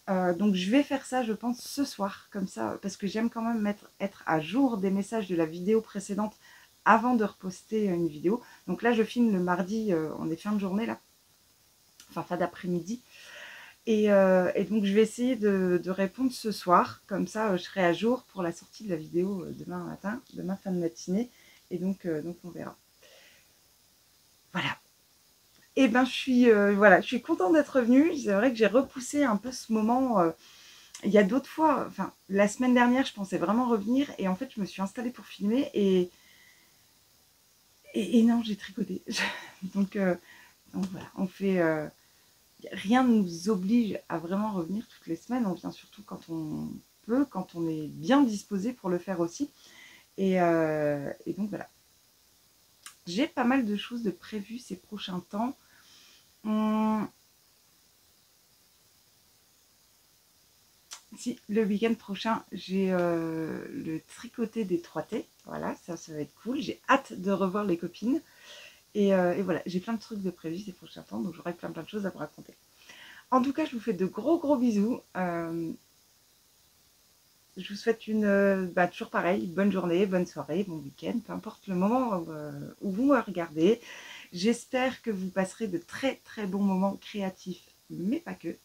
Donc je vais faire ça, je pense, ce soir, comme ça, parce que j'aime quand même être à jour des messages de la vidéo précédente avant de reposter une vidéo. Donc là, je filme le mardi, on est fin de journée là, enfin fin d'après-midi. Et donc je vais essayer de répondre ce soir, comme ça je serai à jour pour la sortie de la vidéo demain matin, demain fin de matinée, et donc on verra. Voilà. Et ben voilà, je suis contente d'être revenue. C'est vrai que j'ai repoussé un peu ce moment. Il y a d'autres fois, enfin la semaine dernière, je pensais vraiment revenir, et en fait je me suis installée pour filmer, et non, j'ai tricoté. donc voilà, on fait. Rien ne nous oblige à vraiment revenir toutes les semaines. On vient surtout quand on peut, quand on est bien disposé pour le faire aussi. Et donc voilà. J'ai pas mal de choses de prévues ces prochains temps. Si, le week-end prochain, j'ai le tricoté des 3T. Voilà, ça va être cool. J'ai hâte de revoir les copines. Et voilà, j'ai plein de trucs de prévus ces prochains temps, donc j'aurai plein de choses à vous raconter. En tout cas, je vous fais de gros bisous. Je vous souhaite toujours pareil, bonne journée, bonne soirée, bon week-end, peu importe le moment où vous me regardez. J'espère que vous passerez de très bons moments créatifs, mais pas que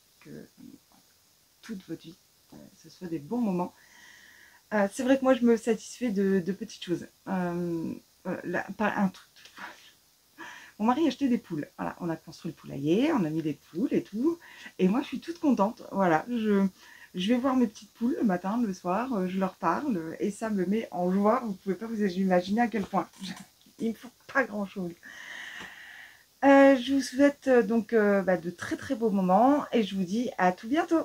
toute votre vie, ce soit des bons moments. C'est vrai que moi, je me satisfais de petites choses. Pas un truc. Mon mari a acheté des poules. Voilà, on a construit le poulailler, on a mis des poules et tout. Et moi, je suis toute contente. Voilà, je vais voir mes petites poules le matin, le soir, je leur parle et ça me met en joie. Vous ne pouvez pas vous imaginer à quel point. Il ne me faut pas grand-chose. Je vous souhaite donc de très beaux moments et je vous dis à tout bientôt.